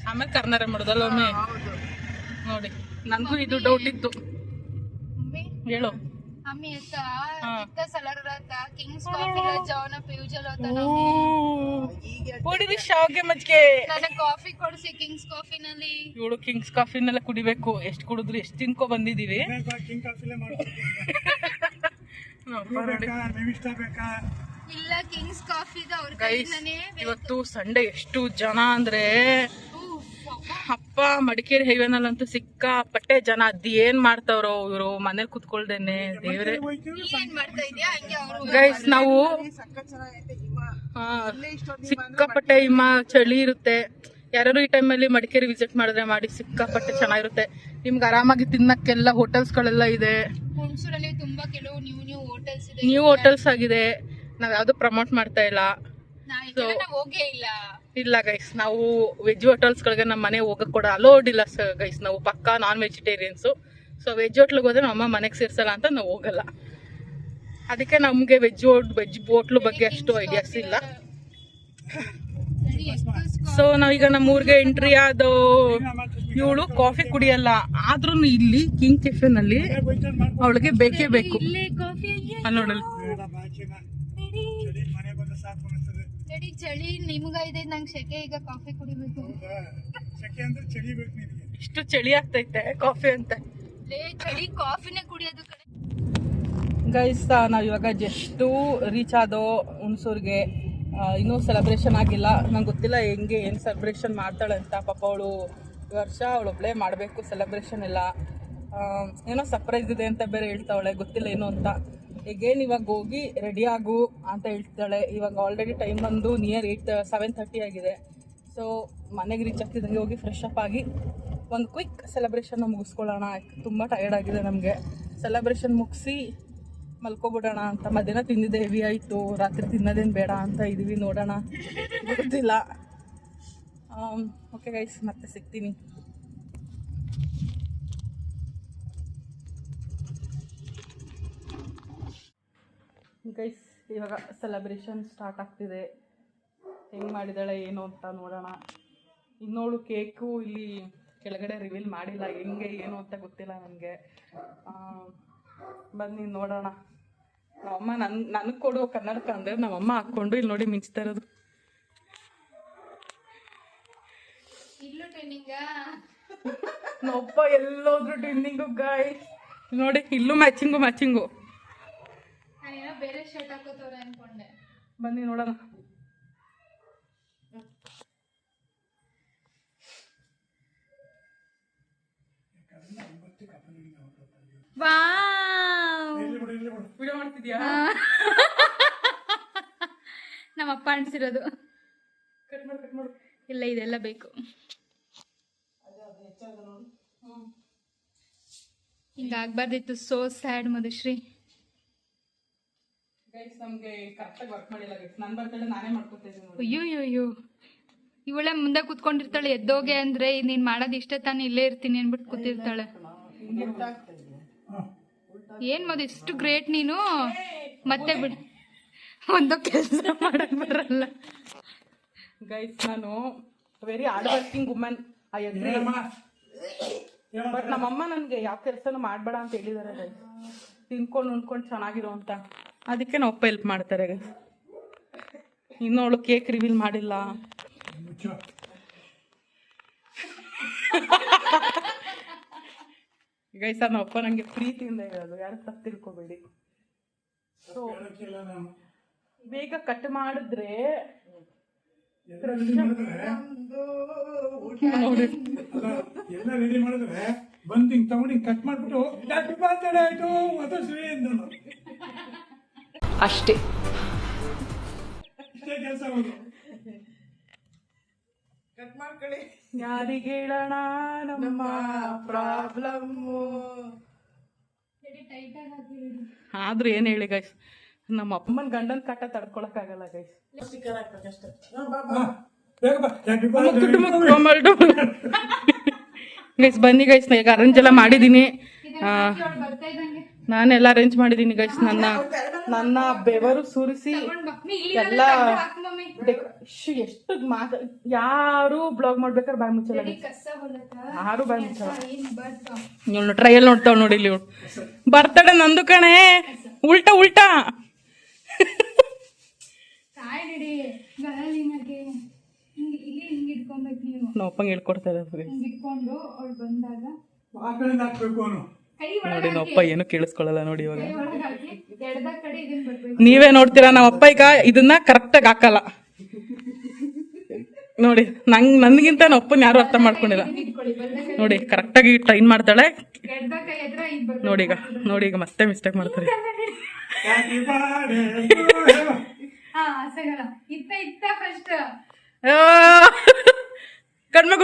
ಆಮೇಲೆ ಕರ್ನಾರ ಮಾಡೋದಲ್ಲ ಒಮ್ಮೆ. ಹೌದು. ನೋಡಿ, ನನ್ಗೂ ಇದು ಡೌಟ್ ಇತ್ತು. ಹೇಳು. आम्ही आता इतना सलर रहता किंग्स कॉफीला जाऊन पिऊजल होता ना. ಕುಡಿದು ಶಾವ್ಗೆ ಮಜ್ಜಿಗೆ. ನನಗೆ ಕಾಫಿ ಕೊಡಿಸಿ ಕಿಂಗ್ಸ್ ಕಾಫಿನಲ್ಲಿ. ಇವಳು ಕಿಂಗ್ಸ್ ಕಾಫಿನೆಲ್ಲ ಕುಡಿಬೇಕು. ಎಷ್ಟು ಕುಡಿದ್ರು ಎಷ್ಟು ತಿನ್ಕೊ ಬಂದಿದೀವಿ. ಕಿಂಗ್ ಕಾಫಿಲೇ ಮಾಡ್ತೀವಿ. ಇಲ್ಲ ಕಿಂಗ್ಸ್ ಕಾಫಿದ ಅವ್ರ ಗೈಸ್, ಕೈಯಿಂದನೇ ಇವತ್ತು ಸಂಡೇ ಎಷ್ಟು ಜನ ಅಂದ್ರೆ ಅಪ್ಪ ಮಡಿಕೇರಿ ಹೈವೇನಲ್ಲಂತೂ ಸಿಕ್ಕಾಪಟ್ಟೆ ಜನ. ಅದೇನ್ ಮಾಡ್ತಾವ್ರೋ ಇವ್ರು ಮನೇಲಿ ಕುತ್ಕೊಳ್ದೇನೆ. ದೇವ್ರೆ ಏನ್ ಮಾಡ್ತಾ ಇದೀಯಾ ಹಂಗೆ ಅವರು. ಗೈಸ್, ನಾವು ಸಖತ್ ಚೆನ್ನಾಗೈತೆ ಹಿಮ. ಸಿಕ್ಕಾಪಟ್ಟೆ ಹಿಮ, ಚಳಿ ಇರುತ್ತೆ. ಯಾರು ಈ ಟೈಮಲ್ಲಿ ಮಡಿಕೇರಿ ವಿಸಿಟ್ ಮಾಡಿದ್ರೆ ಮಾಡಿ, ಸಿಕ್ಕಾಪಟ್ಟೆ ಚೆನ್ನಾಗಿರುತ್ತೆ. ನಿಮ್ಗೆ ಆರಾಮಾಗಿ ತಿನ್ನಕ್ಕೆಲ್ಲ ಹೋಟೆಲ್ಸ್ಗಳೆಲ್ಲ ಇದೆ. ಹುಣಸೂರಲ್ಲಿ ತುಂಬಾ ಕೆಲವು ನ್ಯೂ ಹೋಟೆಲ್ಸ್ ಇದೆ. ನ್ಯೂ ಹೋಟೆಲ್ಸ್ ಆಗಿದೆ. ನಾವ್ ಯಾವ್ದು ಪ್ರಮೋಟ್ ಮಾಡ್ತಾ ಇಲ್ಲ. ನಾವು ಹೋಗೇ ಇಲ್ಲ ಗೈಸ್, ನಾವು ವೆಜ್ ಹೋಟೆಲ್ಸ್ಗಳಿಗೆ ನಮ್ಮ ಮನೆ ಹೋಗಕ್ ಕೂಡ ಅಲೋಡ್ ಇಲ್ಲ ಗೈಸ್. ನಾವು ಪಕ್ಕಾ ನಾನ್ ವೆಜಿಟೇರಿಯನ್ಸು. ಸೊ ವೆಜ್ ಹೋಟ್ಲಿಗೆ ಹೋದ್ರೆ ನಮ್ಮ ಅಮ್ಮ ಮನೆಗೆ ಸೇರ್ಸಲ್ಲ ಅಂತ ನಾವು ಹೋಗಲ್ಲ. ಅದಕ್ಕೆ ನಮ್ಗೆ ವೆಜ್ ಹೋಟ್ಲು ಬಗ್ಗೆ ಅಷ್ಟು ಐಡಿಯಾಸ್ ಇಲ್ಲ. ಸೊ ನಾವೀಗ ನಮ್ಮ ಊರಿಗೆ ಎಂಟ್ರಿ ಆದೋ. ಇವಳು ಕಾಫಿ ಕುಡಿಯಲ್ಲ, ಆದ್ರೂ ಇಲ್ಲಿ ಕಿಂಗ್ ಕೆಫೆನಲ್ಲಿ ಅವಳಿಗೆ ಬೇಕೇ ಬೇಕು. ನೋಡಲ್ ಚಳಿ ಚಳಿ ನಿಮ್ಗೈದೆ, ನಂಗೆ ಸೆಕೆ. ಈಗ ಕಾಫಿ ಕುಡಿಬೇಕು. ಇಷ್ಟು ಚಳಿ ಆಗ್ತೈತೆ ಕಾಫಿ ಅಂತ. ಚಳಿ ಕಾಫಿನೇ ಕುಡಿಯೋದು ಕಡೆ. ಗೈಸ್, ನಾವ್ ಇವಾಗ ಜಸ್ಟ್ ರೀಚ್ ಆದೋ ಹುಣಸೂರ್ಗೆ. ಇನ್ನೂ ಸೆಲೆಬ್ರೇಷನ್ ಆಗಿಲ್ಲ. ನಂಗೆ ಗೊತ್ತಿಲ್ಲ ಹೆಂಗೆ ಏನು ಸೆಲೆಬ್ರೇಷನ್ ಮಾಡ್ತಾಳೆ ಅಂತ. ಪಾಪ ಅವಳು ವರ್ಷ ಅವಳೊಬ್ಳೆ ಮಾಡಬೇಕು ಸೆಲೆಬ್ರೇಷನ್ ಎಲ್ಲ. ಏನೋ ಸರ್ಪ್ರೈಸ್ ಇದೆ ಅಂತ ಬೇರೆ ಹೇಳ್ತಾವಳೆ, ಗೊತ್ತಿಲ್ಲ ಏನು ಅಂತ. ಎಗೇನ್ ಇವಾಗ ಹೋಗಿ ರೆಡಿ ಆಗು ಅಂತ ಹೇಳ್ತಾಳೆ. ಇವಾಗ ಆಲ್ರೆಡಿ ಟೈಮ್ ಬಂದು ನಿಯರ್ 7:30 ಆಗಿದೆ. ಸೊ ಮನೆಗೆ ರೀಚ್ ಆಗ್ತಿದ್ದಂಗೆ ಹೋಗಿ ಫ್ರೆಶ್ ಅಪ್ ಆಗಿ ಒಂದು ಕ್ವಿಕ್ ಸೆಲೆಬ್ರೇಷನ್ನ ಮುಗಿಸ್ಕೊಳ್ಳೋಣ. ತುಂಬ ಟಯರ್ಡ್ ಆಗಿದೆ ನಮಗೆ. ಸೆಲೆಬ್ರೇಷನ್ ಮುಗಿಸಿ ಮಲ್ಕೊಬಿಡೋಣ ಅಂತ. ಮಧ್ಯಾಹ್ನ ತಿಂದಿದ್ದೆ ಹೆವಿ ಆಯಿತು. ರಾತ್ರಿ ತಿನ್ನೋದೇನು ಬೇಡ ಅಂತ ಇದೀವಿ. ನೋಡೋಣ, ಗೊತ್ತಿಲ್ಲ. ಓಕೆ ಗೈಸ್, ಮತ್ತೆ ಸಿಗ್ತೀನಿ. ಗೈಸ್, ಇವಾಗ ಸೆಲೆಬ್ರೇಷನ್ ಸ್ಟಾರ್ಟ್ ಆಗ್ತಿದೆ. ಹೆಂಗೆ ಮಾಡಿದಾಳೆ ಏನು ಅಂತ ನೋಡೋಣ. ಇನ್ನೋಳು ಕೇಕು ಇಲ್ಲಿ ಕೆಳಗಡೆ ರಿವೀಲ್ ಮಾಡಿಲ್ಲ, ಹೆಂಗೆ ಏನು ಅಂತ ಗೊತ್ತಿಲ್ಲ ನನಗೆ. ಬನ್ನಿ ನೋಡೋಣ. ನಮ್ಮಮ್ಮ ನನಗೆ ಕೊಡುವ ಕನ್ನಡಕ ಅಂದರೆ ನಮ್ಮಮ್ಮ ಹಾಕ್ಕೊಂಡು ಇಲ್ಲಿ ನೋಡಿ ಮಿಂಚ್ತಾ ಇರೋದು. ನಮ್ಮಪ್ಪ ಎಲ್ಲೋದ್ರು ಟ್ವಿನ್ನಿಂಗು ಗಾಯ್ಸ್. ನೋಡಿ ಇಲ್ಲೂ ಮ್ಯಾಚಿಂಗು. ಬೇರೆ ಶರ್ಟ್ ಹಾಕೋತವ್ರೆ ಅನ್ಕೊಂಡೆ. ಬನ್ನಿ ನೋಡೋಣ. ವಿಡಿಯೋ ಮಾಡ್ತಿದ್ಯಾ? ನಮ್ಮಪ್ಪ ಅಂಟಿಸಿರೋದು. ಕಟ್ ಮಾಡು. ಇಲ್ಲ, ಇದೆಲ್ಲ ಬೇಕು. ಹಿಂಗಾಗ್ಬಾರ್ದಿತ್ತು. So sad Madhushree. ಗೈಸ್, ನಮಗೆ ಕರೆಕ್ಟಾಗಿ ವರ್ಕ್ ಮಾಡಿಲ್ಲ ಗೈಸ್. ನನ್ನ ಬರ್ತಡೇ ನಾನೇ ಮಾಡ್ಕೊತಿದ್ದೀನಿ. ಅಯ್ಯೋ ಇವಳೆ ಮುಂದೆ ಕೂತ್ಕೊಂಡಿರ್ತಾಳೆ. ಎದ್ದೋಗೆ ಅಂದ್ರೆ ನೀನ್ ಮಾಡೋದು ಇಷ್ಟ ತಾನೇ, ಇಲ್ಲೇ ಇರ್ತೀನಿ ಅನ್ಬಿಟ್ಟು ಕೂತಿರ್ತಾಳೆ. ಏನ್ ಮದು ಇಷ್ಟು ಗ್ರೇಟ್ ನೀನು. ಮತ್ತೆ ಬಿಡು, ಒಂದು ಕೆಲಸ ಮಾಡಕ್ ಬರಲ್ಲ. ಗೈಸ್, ನಾನು very hard working woman. I agree. But ನಮ್ಮಮ್ಮ ನನಗೆ ಯಾವ ಕೆಲಸನೂ ಮಾಡಬೇಡ ಅಂತ ಹೇಳಿದ್ದಾರೆ ಗೈಸ್. ತಿನ್ಕೊಂಡು ಉಣ್ಕೊಂಡು ಚೆನ್ನಾಗಿರೋ ಅಂತ. ಅದಕ್ಕೆ ನಮ್ಮಪ್ಪ ಹೆಲ್ಪ್ ಮಾಡ್ತಾರೆ ಗೈಸ್. ಇನ್ನೋಳು ಕೇಕ್ ರಿವೀಲ್ ಮಾಡಿಲ್ಲ. ಗೈಸ್, ನಮ್ಮಪ್ಪ ನನಗೆ ಪ್ರೀತಿಯಿಂದ ಹೇಳೋದು, ಯಾರು ತಪ್ಪು ತಿಳ್ಕೊಬೇಡಿ. ಸೊ ಬೇಗ ಕಟ್ ಮಾಡಿದ್ರೆ ನೋಡಿ ಎಲ್ಲ ರೆಡಿ ಮಾಡಿದ್ರೆ ಬಂದು ಹಿಂಗ್ ತಗೊಂಡು ಹಿಂಗ್ ಕಟ್ ಮಾಡ್ಬಿಟ್ಟು ಹ್ಯಾಪಿ ಬರ್ತ್ಡೇ ಆಯ್ತು ಮಧುಶ್ರೀ ಅಂದನು. ಅಷ್ಟೇ ಕೆಲಸ ಆಗೋದು. ಕಟ್ ಮಾಡ್ಕೊಳ್ಳಿ. ಯಾರಿಗೆ ಹೇಳೋಣ ನಮ್ಮ ಪ್ರಾಬ್ಲಮ್ಮು. ಆದ್ರೂ ಏನ್ ಹೇಳಿ ಗೈಸ್, ನಮ್ಮ ಅಮ್ಮನ ಗಂಡನ ಕಾಟ ತಡ್ಕೊಳಕ್ಕಾಗಲ್ಲ ಗೈಸ್. ಸ್ಟಿಕ್ಕರ್ ಹಾಕ್ಬೇಕಷ್ಟೇ. ಬೇಗ ಬಾ, ಹ್ಯಾಪಿ ಬರ್ತ್ಡೇ. ಗೈಸ್ ಬನ್ನಿ ಗೈಸ್, ಈಗ ಅರೇಂಜ್ ಎಲ್ಲ ಮಾಡಿದ್ದೀನಿ. ನಾನೆಲ್ಲ ಅರೇಂಜ್ ಮಾಡಿದ್ದೀನಿ ಗೈಸ್. ನನ್ನ ಬೆವರು ಸುರಿಸಿ ಎಲ್ಲ ಎಷ್ಟು ಯಾರು ಬ್ಲಾಗ್ ಮಾಡ್ಬೇಕಾದ್ರೆ ಬಾಯ್ ಮುಚ್ಚಲ್ಲ, ಯಾರು ಬಾಯ್ ಮುಚ್ಚಲ್ಲ. ಇವಳು ಟ್ರಯಲ್ ನೋಡ್ತಾವ್ ನೋಡಿ ಇಲ್ಲಿ. ಇವಳು ಬರ್ತಡೆ ನಂದು ಕಣೆ, ಉಲ್ಟಾ ನಮ್ಮಪ್ಪಂಗೆ ಹೇಳ್ಕೊಡ್ತಾ ಇರೋದು. ಆ ಕಡೆಯಿಂದ ಹಾಕ್ಬೇಕು ಅವನು. ನೋಡಿ ನಮ್ಮಪ್ಪ ಏನು ಕೇಳಿಸ್ಕೊಳ್ಳಲ್ಲ ನೋಡಿ. ಇವಾಗ ನೀವೇ ನೋಡ್ತೀರಾ, ನಮ್ಮಪ್ಪ ಈಗ ಇದನ್ನ ಕರೆಕ್ಟಾಗಿ ಹಾಕಲ್ಲ ನೋಡಿ. ನನ್ಗಿಂತ ನಮ್ಮಪ್ಪನ ಯಾರು ಅರ್ಥ ಮಾಡ್ಕೊಂಡಿಲ್ಲ ನೋಡಿ. ಕರೆಕ್ಟಾಗಿ ಟ್ರೈನ್ ಮಾಡ್ತಾಳೆ ನೋಡಿ. ಈಗ ಮತ್ತೆ ಮಿಸ್ಟೇಕ್ ಮಾಡ್ತಾರೆ. ಹ್ಯಾಪಿ ಬರ್ತ್ಡೇ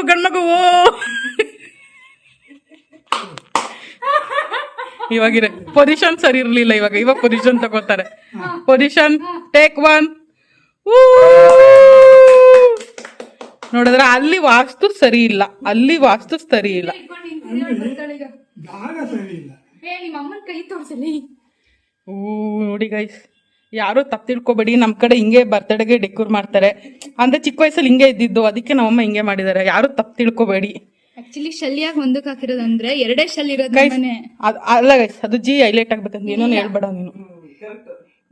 ಗಂಡ್ಮಗು ಓ. ಇವಾಗಿರ ಪೊಸಿಷನ್ ಸರಿ ಇರ್ಲಿಲ್ಲ. ಇವಾಗ ಪೊಸಿಷನ್ ತಗೋತಾರೆ. Position take 1. ನೋಡಿದ್ರೆ ಅಲ್ಲಿ ವಾಸ್ತು ಸರಿ ಇಲ್ಲ. ಜಾಗ ಸರಿ ಇಲ್ಲ. ನೋಡಿ ಗೈಸ್, ಯಾರು ತಪ್ಪು ತಿಳ್ಕೊಬೇಡಿ. ನಮ್ಮ ಕಡೆ ಹಿಂಗೆ ಬರ್ತಡೆಗೆ ಡೆಕೋರ್ ಮಾಡ್ತಾರೆ. ಅಂದ್ರೆ ಚಿಕ್ಕ ವಯಸ್ಸಲ್ಲಿ ಹಿಂಗೆ ಇದ್ದಿದ್ದು, ಅದಕ್ಕೆ ನಮ್ಮಮ್ಮ ಹಿಂಗೆ ಮಾಡಿದ್ದಾರೆ. ಯಾರು ತಪ್ಪು ತಿಳ್ಕೊಬೇಡಿ. ಆಕ್ಚುಲಿ ಶಲ್ಯಾಗ ಒಂದಕ್ಕೆ ಹಾಕಿರೋದಂದ್ರೆ ಎರಡೇ ಶಲ್ ಇರೋದು. ಅಲ್ಲ ಗೈಸ್, ಅದು ಜಿ ಹೈಲೈಟ್ ಆಗ್ಬೇಕಂತ ಏನೋ ಹೇಳ್ಬೇಡ ನೀನು.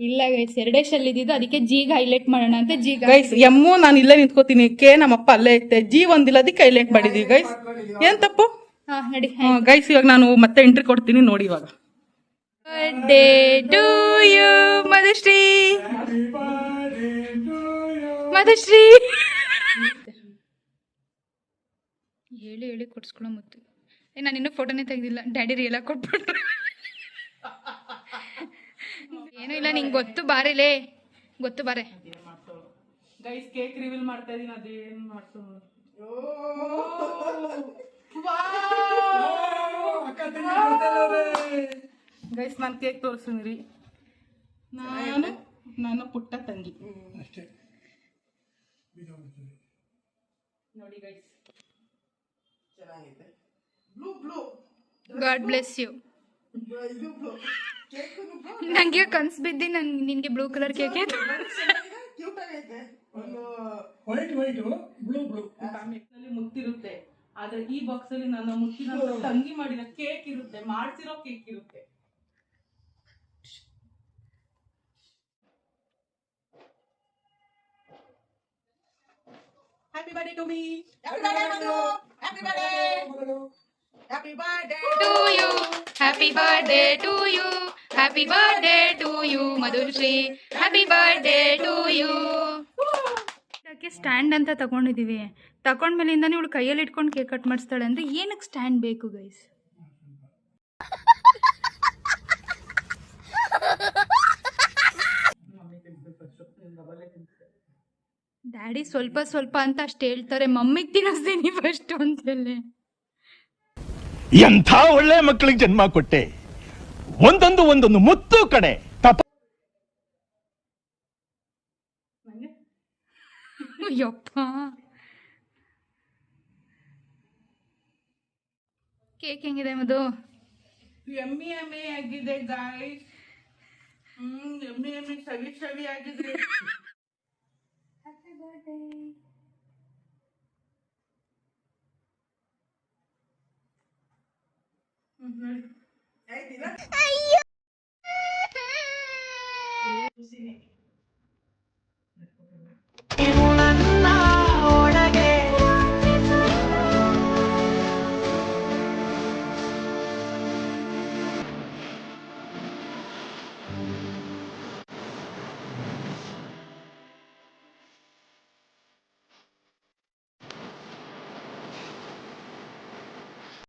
ಇಲ್ಲ ಗೈಸ್, ಎರಡೇ ಶಲ್ ಇದ್ದಿದ್ದು, ಅದಕ್ಕೆ ಜಿಗ್ ಹೈಲೈಟ್ ಮಾಡೋಣ ಅಂತ ಜಿ. ಗೈಸ್, ಎಮ್ಮು ನಾನು ಇಲ್ಲೇ ನಿಂತ್ಕೋತೀನಿ, ಕೆ ನಮ್ಮಪ್ಪ ಅಲ್ಲೇ ಐತೆ, ಜಿ ಒಂದಿಲ್ಲ, ಅದಕ್ಕೆ ಹೈಲೈಟ್ ಮಾಡಿದೀವಿ ಗೈಸ್. ಏನ್ ತಪ್ಪು ನಡಿ ಗೈಸ್. ಇವಾಗ ನಾನು ಮತ್ತೆ ಎಂಟ್ರಿ ಕೊಡ್ತೀನಿ ನೋಡಿ. ಇವಾಗ ಬರ್ತ್ಡೇ ಟು ಯು ಮಧುಶ್ರೀ. ಹೇಳಿ ಕೊಡ್ಸ್ಕೊಳ್ಳೋ ಮುತ್ತು. ನಾನು ಇನ್ನೂ ಫೋಟೋನೇ ತೆಗ್ದಿಲ್ಲ. ಡ್ಯಾಡಿ ರಿಯಲ್ ಆಗಿ ಕೊಟ್ಬಿಟ್ರು. ಏನೂ ಇಲ್ಲ, ನಿಂಗೆ ಗೊತ್ತು ಬಾರಿಲೇ, ಗೊತ್ತು ಬಾರೆ. ಗೈಸ್, ಕೇಕ್ ರಿವೀಲ್ ಮಾಡ್ತಾ ಇದೀನಿ. ಅದೇನು ಮಾಡ್ಸೋದು ಗೈಸ್. ನಾನು ಕೇಕ್ ತೋರಿಸ್ತೀನಿ. ನಾನು ಪುಟ್ಟ ತಂಗಿ ಅಷ್ಟೇ. ನೋಡಿ ಗೈಸ್, ಚೆನ್ನಾಗಿದೆ. Blue God bless you. ಇದು ಬ್ಲೂ ಕೇಕ್ ನಂಗೆ ಕನ್ಸ್ ಬಿದ್ದಿ ನಿನ್ಗೆ ಬ್ಲೂ ಕಲರ್ ಕೇಕ್ ಕ್ಯೂಟ್ ಆಗೈತೆ. ಒಂದು ವೈಟ್ ಬ್ಲೂ ನಲ್ಲಿ ಮುತ್ತಿರುತ್ತೆ, ಆದ್ರೆ ಈ ಬಾಕ್ಸ್ ಅಲ್ಲಿ ನನ್ನ ಮುತ್ತಿನ ತಂಗಿ ಮಾಡಿದ ಕೇಕ್ ಇರುತ್ತೆ, ಮಾಡ್ಸಿರೋ ಕೇಕ್ ಇರುತ್ತೆ. Happy birthday to me. Happy birthday Madhu. Happy birthday. Happy birthday to you. Happy birthday to you. Happy birthday to you Madhushree. Happy birthday to you. ಅದಕ್ಕೆ ಸ್ಟ್ಯಾಂಡ್ ಅಂತ ತಗೊಂಡಿದೀವಿ. ತಗೊಂಡ್ಮೇಲಿಂದಾನೆ ಇವಳು ಕೈಯಲ್ಲಿ ಇಟ್ಕೊಂಡು ಕೇಕ್ ಕಟ್ ಮಾಡಿಸ್ತಾಳೆ ಅಂದ್ರೆ ಏನಕ್ಕೆ ಸ್ಟ್ಯಾಂಡ್ ಬೇಕು ಗೈಸ್? ಡ್ಯಾಡಿ ಸ್ವಲ್ಪ ಸ್ವಲ್ಪ ಅಂತ ಅಷ್ಟು ಹೇಳ್ತಾರೆ, ಮಮ್ಮಿಗೆ ತಿನ್ನಿಸ್ತೀನಿ ಫಸ್ಟ್ ಅಂತೇಳಿ. ಎಂಥ ಒಳ್ಳೆ ಮಕ್ಕಳಿಗೆ ಜನ್ಮ ಕೊಟ್ಟೆ. ಒಂದೊಂದು ಮುತ್ತು ಕಡೆ ಯಪ್ಪ. ಕೇಕ್ ಹೆಂಗಿದೆ ಮಧು? ಎಮ್ಮಿ ಆಗಿದೆ ಗಾಯ್ಸ್. ಎಮ್ಮಿ ಸವಿ ಆಗಿದೆ. Happy birthday. ಆಯ್ತಿಲ್ಲ.